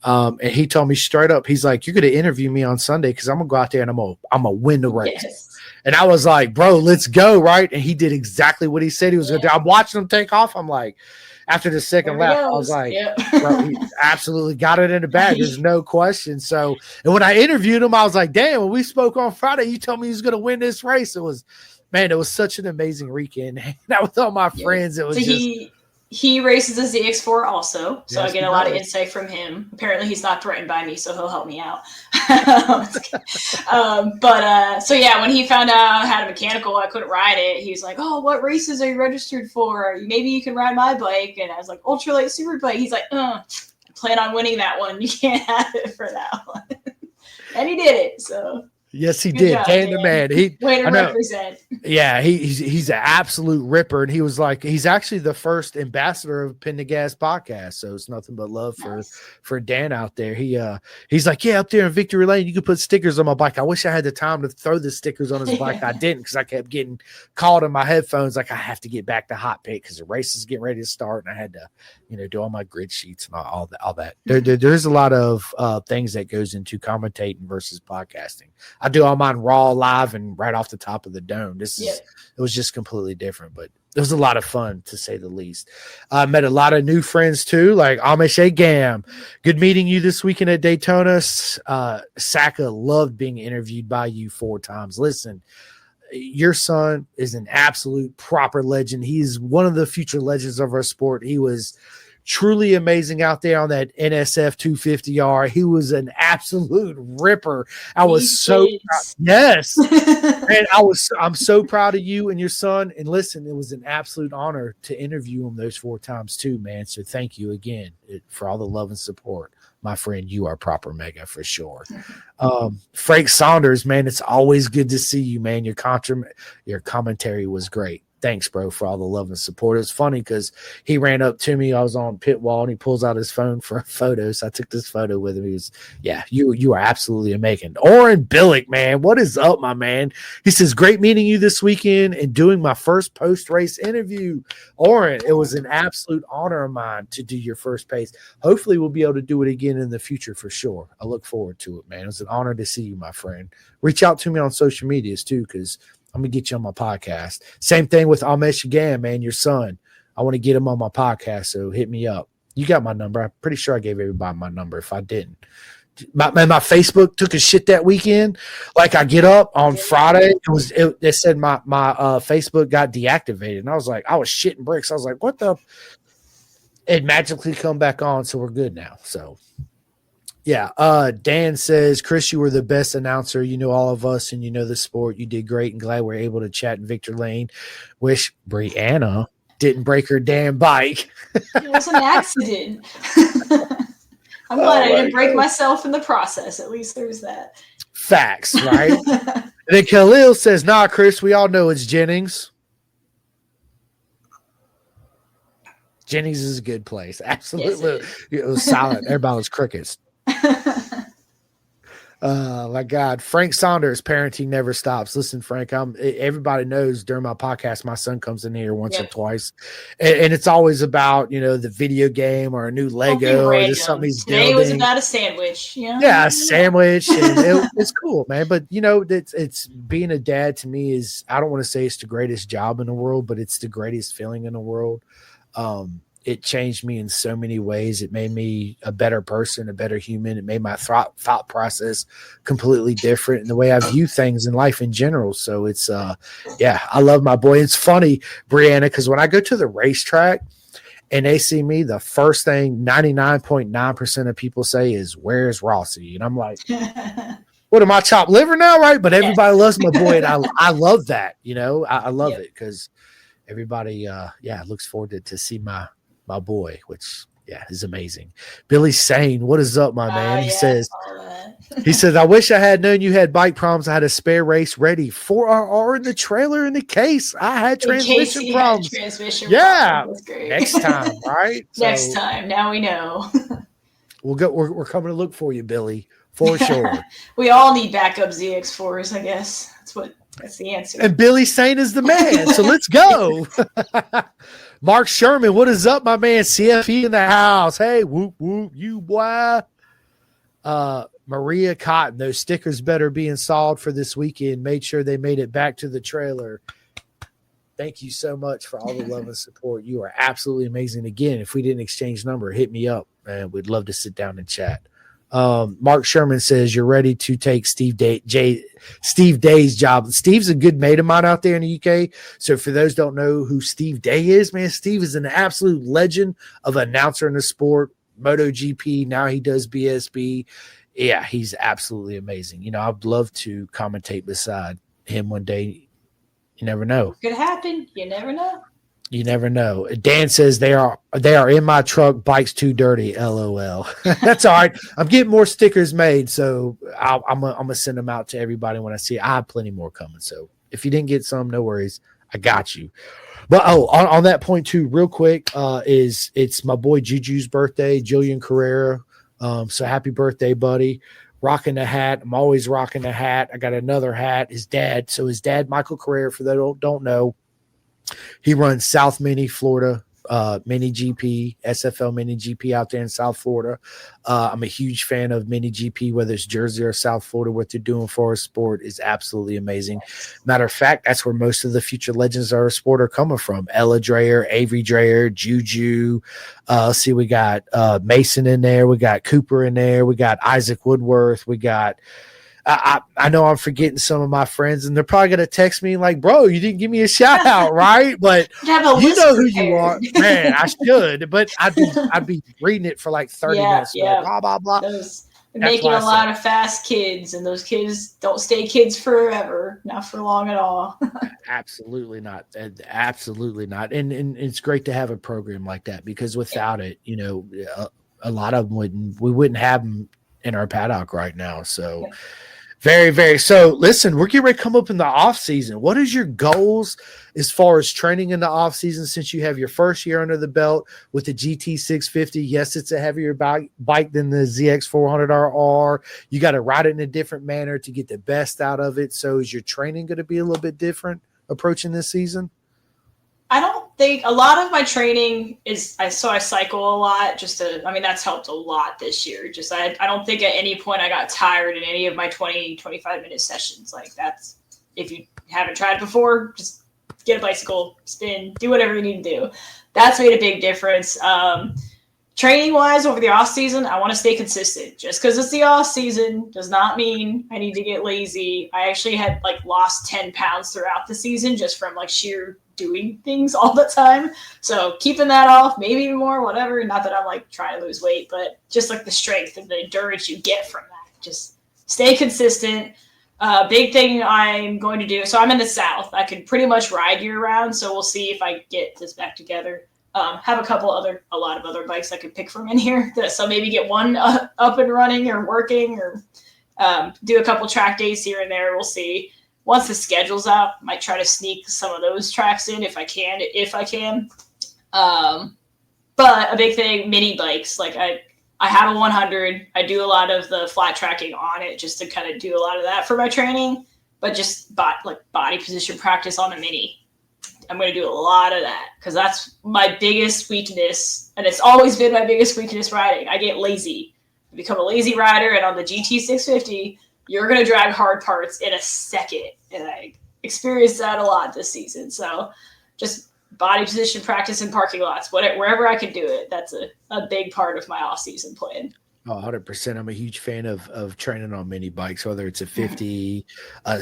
And he told me straight up, he's like, "You're going to interview me on Sunday because I'm going to go out there and I'm gonna win the race." Yes. And I was like, "Bro, let's go!" Right? And he did exactly what he said he was going to do. I'm watching him take off. I'm like, after the second lap, I was like, bro, he absolutely got it in the bag. There's no question. So, and when I interviewed him, I was like, damn, when we spoke on Friday, you told me he was going to win this race. It was such an amazing weekend. Out with all my friends. It was He races a ZX4 also, so I get a lot of insight from him. Apparently, he's not threatened by me, so he'll help me out. So yeah, when he found out I had a mechanical, I couldn't ride it. He was like, "Oh, what races are you registered for? Maybe you can ride my bike." And I was like, "Ultralight super bike." He's like, I plan on winning that one. You can't have it for that one." And he did it. So. Yes, he did. Dan the man. Way to represent. Yeah, he's an absolute ripper, and he was like, he's actually the first ambassador of Pin the Gas podcast. So it's nothing but love for Dan out there. He's like, yeah, up there in Victory Lane, you could put stickers on my bike. I wish I had the time to throw the stickers on his bike. I didn't because I kept getting called in my headphones. Like I have to get back to hot pit because the race is getting ready to start, and I had to, do all my grid sheets and all that. There's a lot of things that goes into commentating versus podcasting. I do all mine raw, live, and right off the top of the dome. It was just completely different, but it was a lot of fun to say the least. I met a lot of new friends too, like Amish Gam. Good meeting you this weekend at Daytona. Saka loved being interviewed by you 4 times. Listen, your son is an absolute proper legend. He's one of the future legends of our sport. He was truly amazing out there on that NSF 250R. He was an absolute ripper. I was so proud. Yes. And I'm so proud of you and your son. And listen, it was an absolute honor to interview him those 4 times too, man. So thank you again for all the love and support. My friend, you are proper mega for sure. Frank Saunders, man, it's always good to see you, man. Your commentary was great. Thanks, bro, for all the love and support. It's funny because he ran up to me. I was on pit wall, and he pulls out his phone for a photo. So I took this photo with him. He was, you are absolutely amazing. Oren Billick, man, what is up, my man? He says, great meeting you this weekend and doing my first post-race interview. Oren, it was an absolute honor of mine to do your first pace. Hopefully we'll be able to do it again in the future for sure. I look forward to it, man. It was an honor to see you, my friend. Reach out to me on social medias, too, because I'm going to get you on my podcast. Same thing with Amish Gam, man, your son. I want to get him on my podcast, so hit me up. You got my number. I'm pretty sure I gave everybody my number. If I didn't. My Facebook took a shit that weekend. Like I get up on Friday, it said my Facebook got deactivated. And I was like, I was shitting bricks. I was like, what the? It magically come back on, so we're good now. So yeah, Dan says, Chris, you were the best announcer. You know all of us, and you know the sport. You did great, and glad we're able to chat in Victor Lane. Wish Bryanna didn't break her damn bike. It was an accident. I'm glad I didn't break myself in the process. At least there's that. Facts, right? And then Khalil says, nah, Chris, we all know it's Jennings. Jennings is a good place. Absolutely. Yes, it was silent. Everybody was crickets. My God, Frank Saunders, parenting never stops. Listen, Frank, everybody knows during my podcast, my son comes in here once or twice, and it's always about the video game or a new Lego or just something he's building. Today was about a sandwich. Yeah, a sandwich, and it's cool, man. But it's being a dad to me is, I don't want to say it's the greatest job in the world, but it's the greatest feeling in the world. It changed me in so many ways. It made me a better person, a better human. It made my thought process completely different in the way I view things in life in general. So it's, I love my boy. It's funny, Bryanna, because when I go to the racetrack and they see me, the first thing 99.9% of people say is, where's Rossi? And I'm like, what am I, chopped liver now? Right. But everybody loves my boy. And I love that, I love it because everybody, looks forward to see my boy, which Yeah, it's amazing. Billy Sane, what is up, my man? He Yeah, says, all that. he says, I wish I had known you had bike problems. I had a spare race ready. 4RR in the trailer in the case. I had transmission problems. Transmission Yeah. problems. That's great. Next time, right? Next time. Now we know. We'll go. We're coming to look for you, Billy, for sure. We all need backup ZX4s, I guess. That's the answer. And Billy Sane is the man. So let's go. Mark Sherman, what is up, my man? CFE in the house. Hey, whoop, whoop, you boy. Maria Cotton, those stickers better be installed for this weekend. Made sure they made it back to the trailer. Thank you so much for all the love and support. You are absolutely amazing. Again, if we didn't exchange number, hit me up, and we'd love to sit down and chat. Mark Sherman says you're ready to take Steve Day's job. Steve's a good mate of mine out there in the UK. So for those who don't know who Steve Day is, man, Steve is an absolute legend of an announcer in the sport, MotoGP. Now he does BSB. Yeah, he's absolutely amazing. You know, I'd love to commentate beside him one day. You never know. Could happen. You never know. You never know. Dan says they are in my truck. Bike's too dirty. LOL. That's all right. I'm getting more stickers made, so I'm gonna send them out to everybody when I see it. I have plenty more coming. So if you didn't get some, no worries. I got you. But on that point too, real quick, it's my boy Juju's birthday, Julian Carrera. So happy birthday, buddy. Rocking the hat. I'm always rocking the hat. I got another hat. His dad, Michael Carrera, for those who don't know, he runs South Mini Florida Mini GP, SFL Mini GP out there in South Florida. I'm a huge fan of Mini GP, whether it's Jersey or South Florida. What they're doing for our sport is absolutely amazing. Matter of fact, that's where most of the future legends of our sport are coming from. Ella Dreyer, Avery Dreyer, Juju. See, we got Mason in there. We got Cooper in there. We got Isaac Woodworth. We got I know I'm forgetting some of my friends, and they're probably going to text me like, bro, you didn't give me a shout out, right? But you know who you are. Man, I should, but I'd be reading it for like 30 minutes. Yeah. Like, blah, blah, blah. Making a lot of fast kids, and those kids don't stay kids forever. Not for long at all. Absolutely not. Absolutely not. And it's great to have a program like that, because without it, you know, a lot of them we wouldn't have them in our paddock right now. So very, very. So listen, we're getting ready to come up in the off season. What is your goals as far as training in the off season, since you have your first year under the belt with the GT 650? Yes, it's a heavier bike than the ZX 400RR. You got to ride it in a different manner to get the best out of it. So is your training going to be a little bit different approaching this season? I don't think a lot of my training is I cycle a lot that's helped a lot this year. I don't think at any point I got tired in any of my 20-25 minute sessions. Like, that's, if you haven't tried before, just get a bicycle, spin, do whatever you need to do. That's made a big difference. Training wise, over the off season, I want to stay consistent. Just because it's the off season does not mean I need to get lazy. I actually had lost 10 pounds throughout the season just from sheer doing things all the time. So keeping that off, maybe even more, whatever. Not that I'm trying to lose weight, but just the strength and the endurance you get from that. Just stay consistent. Big thing I'm going to do. So I'm in the South. I can pretty much ride year round. So we'll see if I get this back together. Have a lot of other bikes I could pick from in here. So maybe get one up and running or working, or do a couple track days here and there. We'll see. Once the schedule's out, might try to sneak some of those tracks in if I can. But a big thing, mini bikes. I have a 100. I do a lot of the flat tracking on it just to kind of do a lot of that for my training. But just body position practice on a mini. I'm going to do a lot of that because that's my biggest weakness, and it's always been my biggest weakness riding. I get lazy. I become a lazy rider, and on the GT 650, you're going to drag hard parts in a second, and I experienced that a lot this season. So just body position practice in parking lots, wherever I can do it. That's a big part of my off-season plan. 100%. I'm a huge fan of training on mini bikes, whether it's a 50,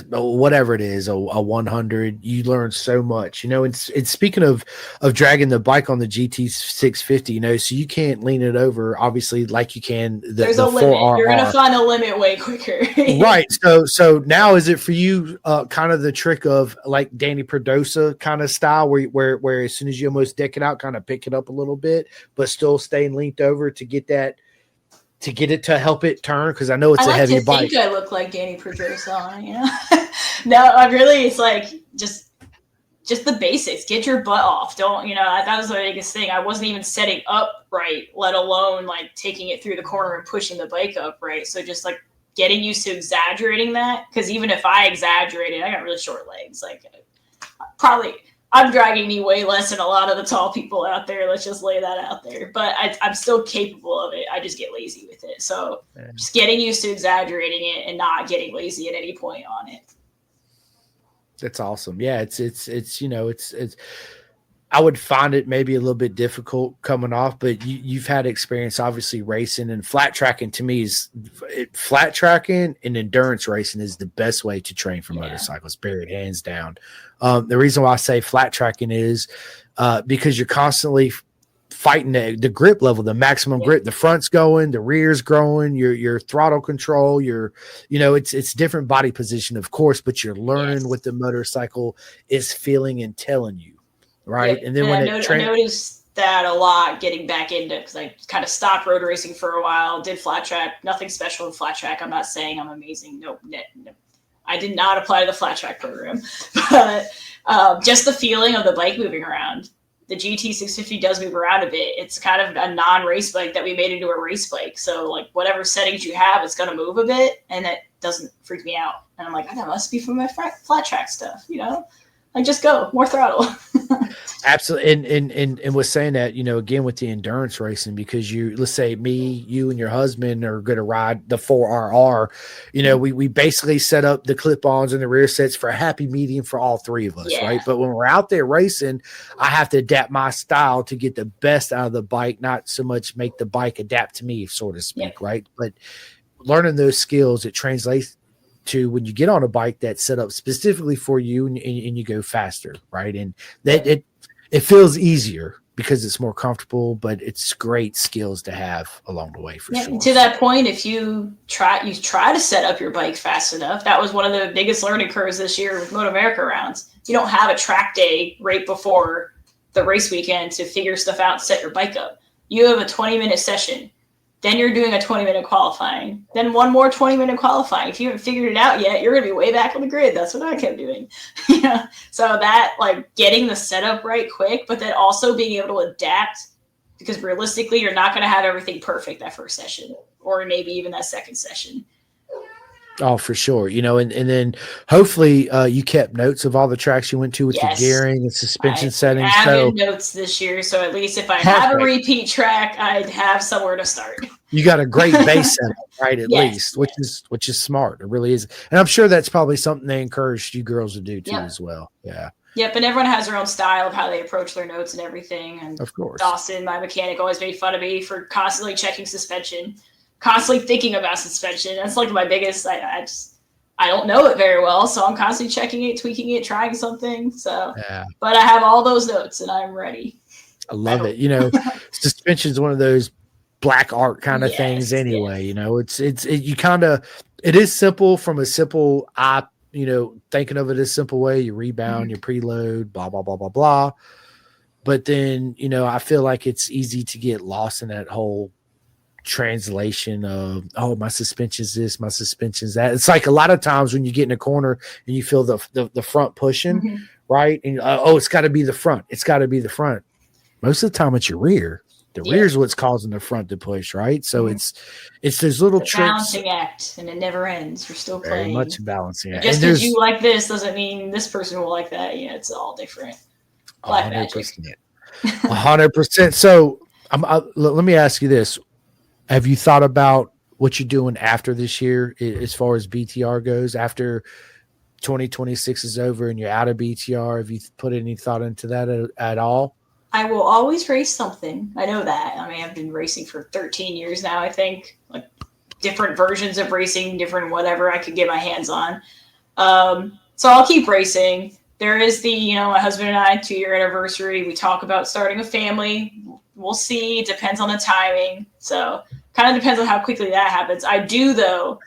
whatever it is, a 100. You learn so much, and speaking of dragging the bike on the GT 650, so you can't lean it over, obviously, like you can There's the a limit. 4RR. You're going to find a limit way quicker. Right. So now is it for you kind of the trick of like Danny Perdosa kind of style where as soon as you almost deck it out, kind of pick it up a little bit, but still staying leaned over to get it to help it turn, because I know it's a heavy bike. I think I look like Danny Pedrosa on it, No, it's like just the basics. Get your butt off. Don't, that was the biggest thing. I wasn't even setting up right, let alone like taking it through the corner and pushing the bike up right. So just like getting used to exaggerating that, because even if I exaggerated, I got really short legs. Like probably I'm dragging me way less than a lot of the tall people out there. Let's just lay that out there. But I'm still capable of it. I just get lazy with it. So just getting used to exaggerating it and not getting lazy at any point on it. That's awesome. Yeah, it's I would find it maybe a little bit difficult coming off, but you've had experience obviously racing, and flat tracking to me flat tracking and endurance racing is the best way to train for motorcycles, period, hands down. The reason why I say flat tracking is because you're constantly fighting the grip level, the maximum grip, the front's going, the rear's growing, your throttle control, it's different body position, of course, but you're learning what the motorcycle is feeling and telling you. Right. Yeah. And then I noticed that a lot getting back into, because I kind of stopped road racing for a while, did flat track, nothing special in flat track. I'm not saying I'm amazing. No. I did not apply to the flat track program, but just the feeling of the bike moving around. The GT 650 does move around a bit. It's kind of a non-race bike that we made into a race bike. So like whatever settings you have, it's going to move a bit, and that doesn't freak me out. And I'm like, that must be from my flat track stuff, Like just go more throttle. Absolutely. And was saying that, again, with the endurance racing, because let's say you and your husband are going to ride the 4RR, we basically set up the clip-ons and the rear sets for a happy medium for all three of us. Right. But when we're out there racing, I have to adapt my style to get the best out of the bike, not so much make the bike adapt to me, so to speak. Right. But learning those skills, it translates to when you get on a bike that's set up specifically for you and you go faster, right? And that it feels easier because it's more comfortable, but it's great skills to have along the way for sure. To that point, if you try to set up your bike fast enough, that was one of the biggest learning curves this year with Moto America rounds. You don't have a track day right before the race weekend to figure stuff out and set your bike up. You have a 20-minute session. Then you're doing a 20-minute qualifying. Then one more 20-minute qualifying. If you haven't figured it out yet, you're going to be way back on the grid. That's what I kept doing. So that, like, getting the setup right quick, but then also being able to adapt, because realistically, you're not going to have everything perfect that first session, or maybe even that second session. Oh, for sure. And then hopefully you kept notes of all the tracks you went to with the gearing and suspension settings. I have notes this year, so at least if I have a repeat track, I'd have somewhere to start. You got a great base setup, right? At least, which is smart. It really is. And I'm sure that's probably something they encouraged you girls to do too as well. Yeah. Yep, and everyone has their own style of how they approach their notes and everything. And of course, Dawson, my mechanic, always made fun of me for constantly checking suspension. Constantly thinking about suspension. That's like my biggest. I don't know it very well, so I'm constantly checking it, tweaking it, trying something. So, but I have all those notes and I'm ready. I love it. Suspension is one of those black art kind of things. Anyway, it is simple from a simple eye. Thinking of it as a simple way. You rebound, you preload, blah blah blah blah blah. But then I feel like it's easy to get lost in that whole translation of my suspension's this, my suspension's that. It's like a lot of times when you get in a corner and you feel the front pushing, right? And it's got to be the front. It's got to be the front. Most of the time it's your rear. The rear is what's causing the front to push, right? So it's those little tricks. Balancing act, and it never ends. You're still playing. Very much a balancing act. Just because you like this doesn't mean this person will like that. It's all different. Black 100%. 100%. So let me ask you this. Have you thought about what you're doing after this year as far as BTR goes? After 2026 is over and you're out of BTR, have you put any thought into that at all? I will always race something. I know that. I mean, I've been racing for 13 years now, I think. Like different versions of racing, different whatever I could get my hands on. So I'll keep racing. There is the, my husband and I 2-year anniversary. We talk about starting a family. We'll see. It depends on the timing. So kind of depends on how quickly that happens. I do, though,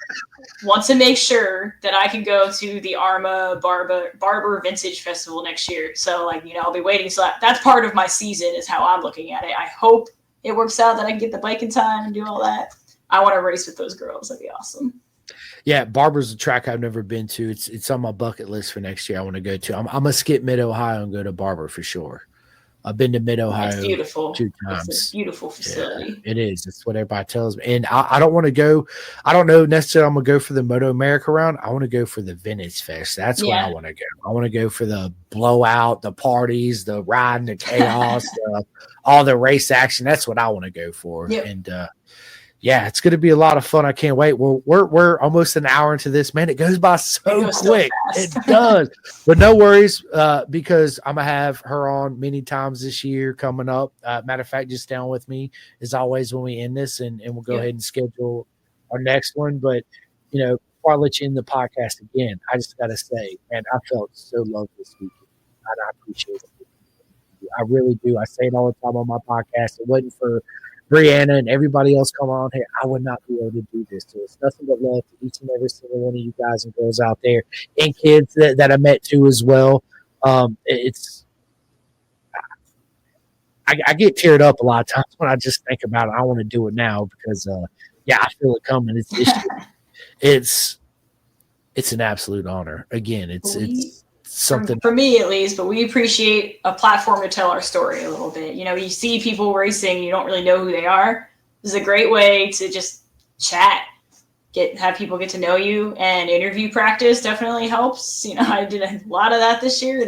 want to make sure that I can go to the Arma Barber Vintage Festival next year. So, I'll be waiting. So that's part of my season is how I'm looking at it. I hope it works out that I can get the bike in time and do all that. I want to race with those girls. That'd be awesome. Yeah, Barber's a track I've never been to. It's on my bucket list for next year. I want to go to. I'm gonna skip Mid Ohio and go to Barber for sure. I've been to Mid Ohio. It's beautiful. 2 times. It's a beautiful facility. Yeah, it is. It's what everybody tells me. And I don't want to go. I don't know necessarily. I'm gonna go for the Moto America round. I want to go for the Vintage Fest. That's where I want to go. I want to go for the blowout, the parties, the riding, the chaos, all the race action. That's what I want to go for. Yep. And yeah, it's going to be a lot of fun. I can't wait. We're almost an hour into this, man. It goes by so quick. It does. But no worries, because I'm going to have her on many times this year coming up. Matter of fact, just down with me as always when we end this, and we'll go ahead and schedule our next one. But, before I let you in the podcast again, I just got to say, man, I felt so loved this weekend. And I appreciate it. I really do. I say it all the time on my podcast. It wasn't for Bryanna and everybody else come on here, I would not be able to do this. So it's nothing but love to each and every single one of you guys and girls out there, and kids that I met too as well. I get teared up a lot of times when I just think about it. I want to do it now because I feel it coming. It's an absolute honor. Again, it's something for me at least, but we appreciate a platform to tell our story a little bit. You see people racing, you don't really know who they are. This is a great way to just chat, have people get to know you, and interview practice definitely helps. I did a lot of that this year.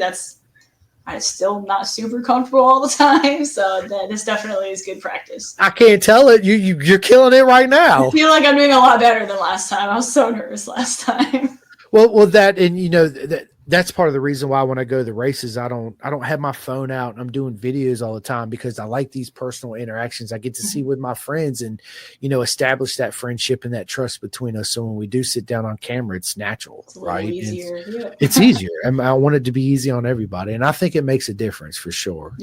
I'm still not super comfortable all the time, so this definitely is good practice. I can't tell it. You're killing it right now. I feel like I'm doing a lot better than last time. I was so nervous last time. Well, that, and that's part of the reason why when I go to the races, I don't have my phone out and I'm doing videos all the time, because I like these personal interactions. I get to see with my friends and, establish that friendship and that trust between us. So when we do sit down on camera, it's natural, right? Easier. It's easier. And I want it to be easy on everybody. And I think it makes a difference for sure.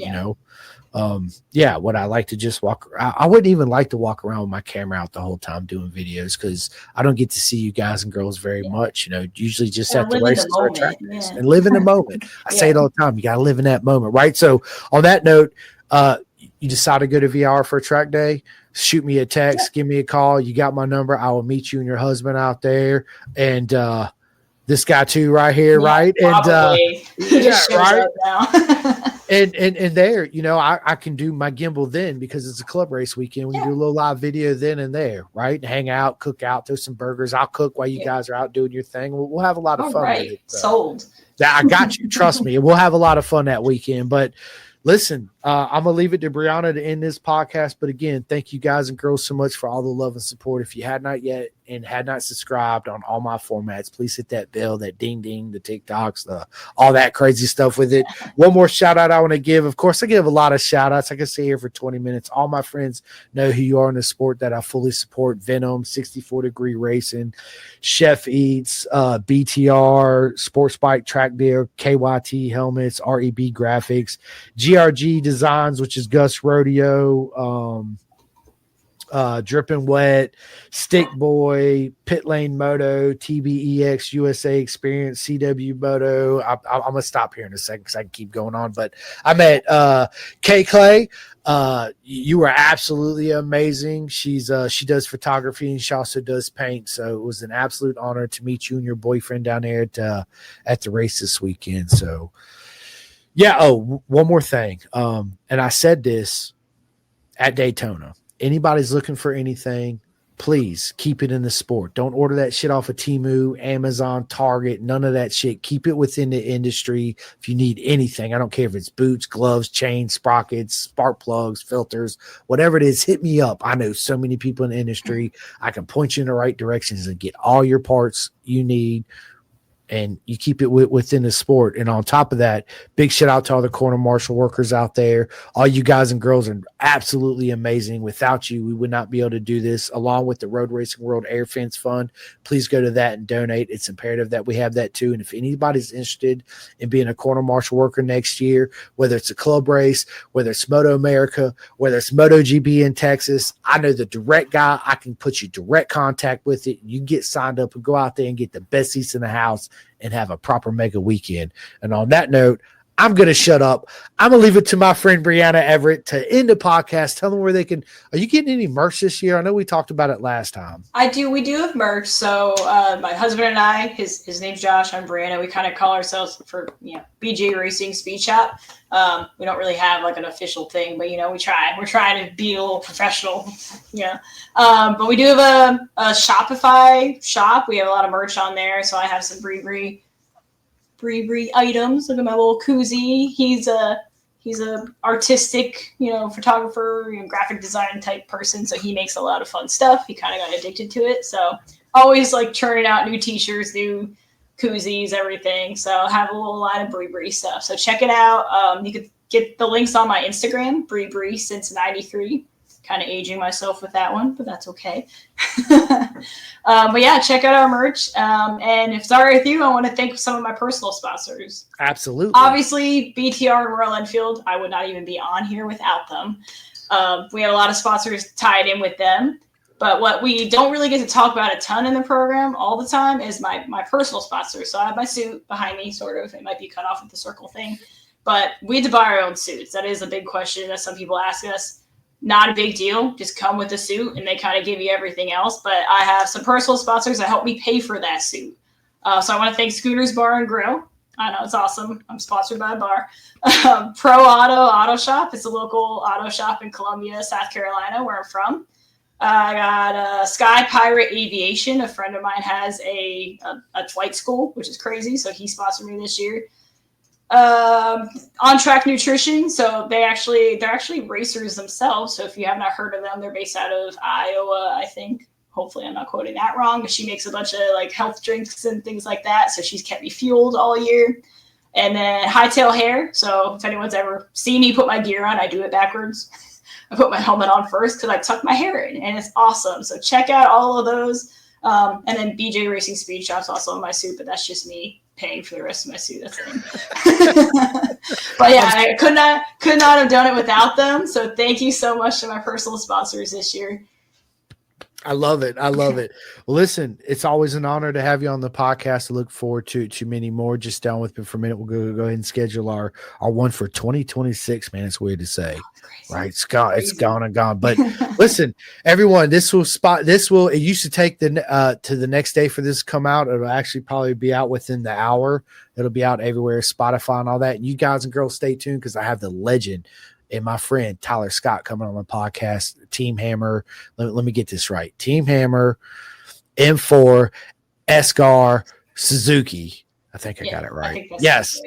What I like to just I wouldn't even like to walk around with my camera out the whole time doing videos, because I don't get to see you guys and girls very much, usually just at the races or track days, and live in the moment. I say it all the time. You got to live in that moment, right? So on that note, you decide to go to VR for a track day, shoot me a text, give me a call. You got my number. I will meet you and your husband out there. And, this guy too, right here, right? Probably. And right now. and there, I can do my gimbal then, because it's a club race weekend. We can do a little live video then and there, right? Hang out, cook out, throw some burgers. I'll cook while you guys are out doing your thing. We'll have a lot of fun with it. Sold. I got you. Trust me. We'll have a lot of fun that weekend. But listen, I'm going to leave it to Bryanna to end this podcast. But again, thank you guys and girls so much for all the love and support. If you had not yet and had not subscribed on all my formats, please hit that bell, that ding, ding, the TikToks, all that crazy stuff with it. One more shout out I want to give. Of course, I give a lot of shout outs. I can stay here for 20 minutes. All my friends know who you are in the sport that I fully support. Venom, 64 Degree Racing, Chef Eats, BTR, Sports Bike Track Deal, KYT Helmets, REB Graphics, GRG Designs, which is Gus Rodeo, Drippin' Wet, Stick Boy, Pit Lane Moto, TBEX, USA Experience, CW Moto. I'm going to stop here in a second because I can keep going on. But I met Kay Clay. You were absolutely amazing. She does photography and she also does paint. So it was an absolute honor to meet you and your boyfriend down there at the race this weekend. So yeah. Oh, one more thing. And I said this at Daytona. Anybody's looking for anything, please keep it in the sport. Don't order that shit off of Temu, Amazon, Target, none of that shit. Keep it within the industry. If you need anything, I don't care if it's boots, gloves, chains, sprockets, spark plugs, filters, whatever it is, hit me up. I know so many people in the industry. I can point you in the right directions and get all your parts you need and you keep it within the sport. And on top of that, big shout out to all the corner marshal workers out there. All you guys and girls are absolutely amazing. Without you, we would not be able to do this. Along with the Road Racing World Air Fence Fund, please go to that and donate. It's imperative that we have that too. And if anybody's interested in being a corner marshal worker next year, whether it's a club race, whether it's Moto America, whether it's MotoGP in Texas, I know the direct guy. I can put you direct contact with it. You get signed up and go out there and get the best seats in the house and have a proper mega weekend. And on that note, I'm going to shut up. I'm going to leave it to my friend Bryanna Everitt to end the podcast. Tell them where they can. Are you getting any merch this year? I know we talked about it last time. I do. We do have merch. So my husband and I, his name's Josh. I'm Bryanna. We kind of call ourselves for BJ Racing Speed Shop. We don't really have like an official thing, but we try. We're trying to be a little professional. But we do have a Shopify shop. We have a lot of merch on there. So I have some Bree items. Look at my little koozie. He's a artistic, photographer, graphic design type person. So he makes a lot of fun stuff. He kind of got addicted to it. So always like churning out new t-shirts, new koozies, everything. So have a little line of Bree stuff. So check it out. You could get the links on my Instagram, Bree since '93. Kind of aging myself with that one, but that's okay. But yeah, check out our merch. And if it's all right with you, I want to thank some of my personal sponsors. Absolutely. Obviously, BTR and Royal Enfield, I would not even be on here without them. We have a lot of sponsors tied in with them. But what we don't really get to talk about a ton in the program all the time is my personal sponsors. So I have my suit behind me, sort of. It might be cut off with the circle thing. But we had to buy our own suits. That is a big question that some people ask us. Not a big deal. Just come with a suit and they kind of give you everything else. But I have some personal sponsors that help me pay for that suit. So I want to thank Scooters Bar and Grill. I know, it's awesome. I'm sponsored by a bar. Pro Auto Shop. It's a local auto shop in Columbia, South Carolina, where I'm from. I got Sky Pirate Aviation. A friend of mine has a flight school, which is crazy. So he sponsored me this year. On Track Nutrition. So they're actually racers themselves. So if you have not heard of them, they're based out of Iowa, I think. Hopefully I'm not quoting that wrong, but she makes a bunch of like health drinks and things like that. So she's kept me fueled all year. And then Hightail Hair. So if anyone's ever seen me put my gear on, I do it backwards. I put my helmet on first because I tuck my hair in, and it's awesome. So check out all of those. And then BJ Racing Speed Shop's also in my suit, but that's just me paying for the rest of my suit. That's it. But yeah, I could not have done it without them. So thank you so much to my personal sponsors this year. I love it. Well, listen, it's always an honor to have you on the podcast. I look forward to many more. Just down with me for a minute. We'll go ahead and schedule our one for 2026. Man, it's weird to say, right? It's gone and gone. But listen, everyone, it used to take to the next day for this to come out. It'll actually probably be out within the hour. It'll be out everywhere, Spotify and all that. And you guys and girls, stay tuned because I have the legend and my friend Tyler Scott coming on the podcast. Team Hammer. Let me get this right. Team Hammer, M4, Escar, Suzuki. I think I got it right. Yes.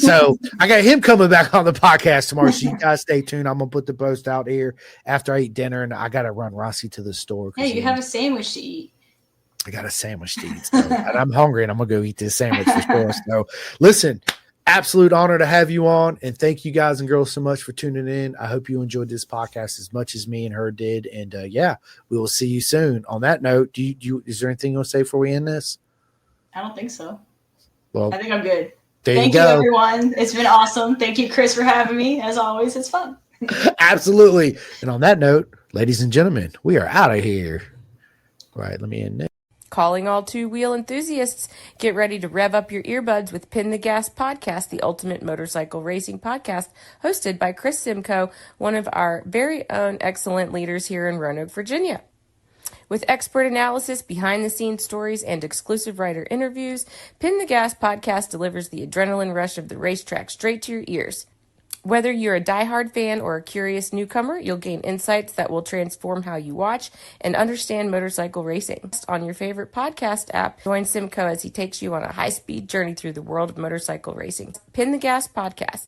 So I got him coming back on the podcast tomorrow. So you guys stay tuned. I'm gonna put the post out here after I eat dinner, and I gotta run Rossi to the store. Hey, you have a sandwich to eat. I got a sandwich to eat, and I'm hungry, and I'm gonna go eat this sandwich for sure. So listen. Absolute honor to have you on, and thank you guys and girls so much for tuning in. I hope you enjoyed this podcast as much as me and her did, and we will see you soon. On that note, is there anything you'll say before we end this? I don't think so. Well, I think I'm good. Thank you, everyone. It's been awesome. Thank you, Chris, for having me. As always, it's fun. Absolutely. And on that note, ladies and gentlemen, we are out of here. All right, let me end it. Calling all two-wheel enthusiasts, get ready to rev up your earbuds with Pin the Gas Podcast, the ultimate motorcycle racing podcast, hosted by Chris Simcoe, one of our very own excellent leaders here in Roanoke, Virginia. With expert analysis, behind-the-scenes stories, and exclusive writer interviews, Pin the Gas Podcast delivers the adrenaline rush of the racetrack straight to your ears. Whether you're a diehard fan or a curious newcomer, you'll gain insights that will transform how you watch and understand motorcycle racing. On your favorite podcast app, join Simcoe as he takes you on a high-speed journey through the world of motorcycle racing. Pin the Gas Podcast.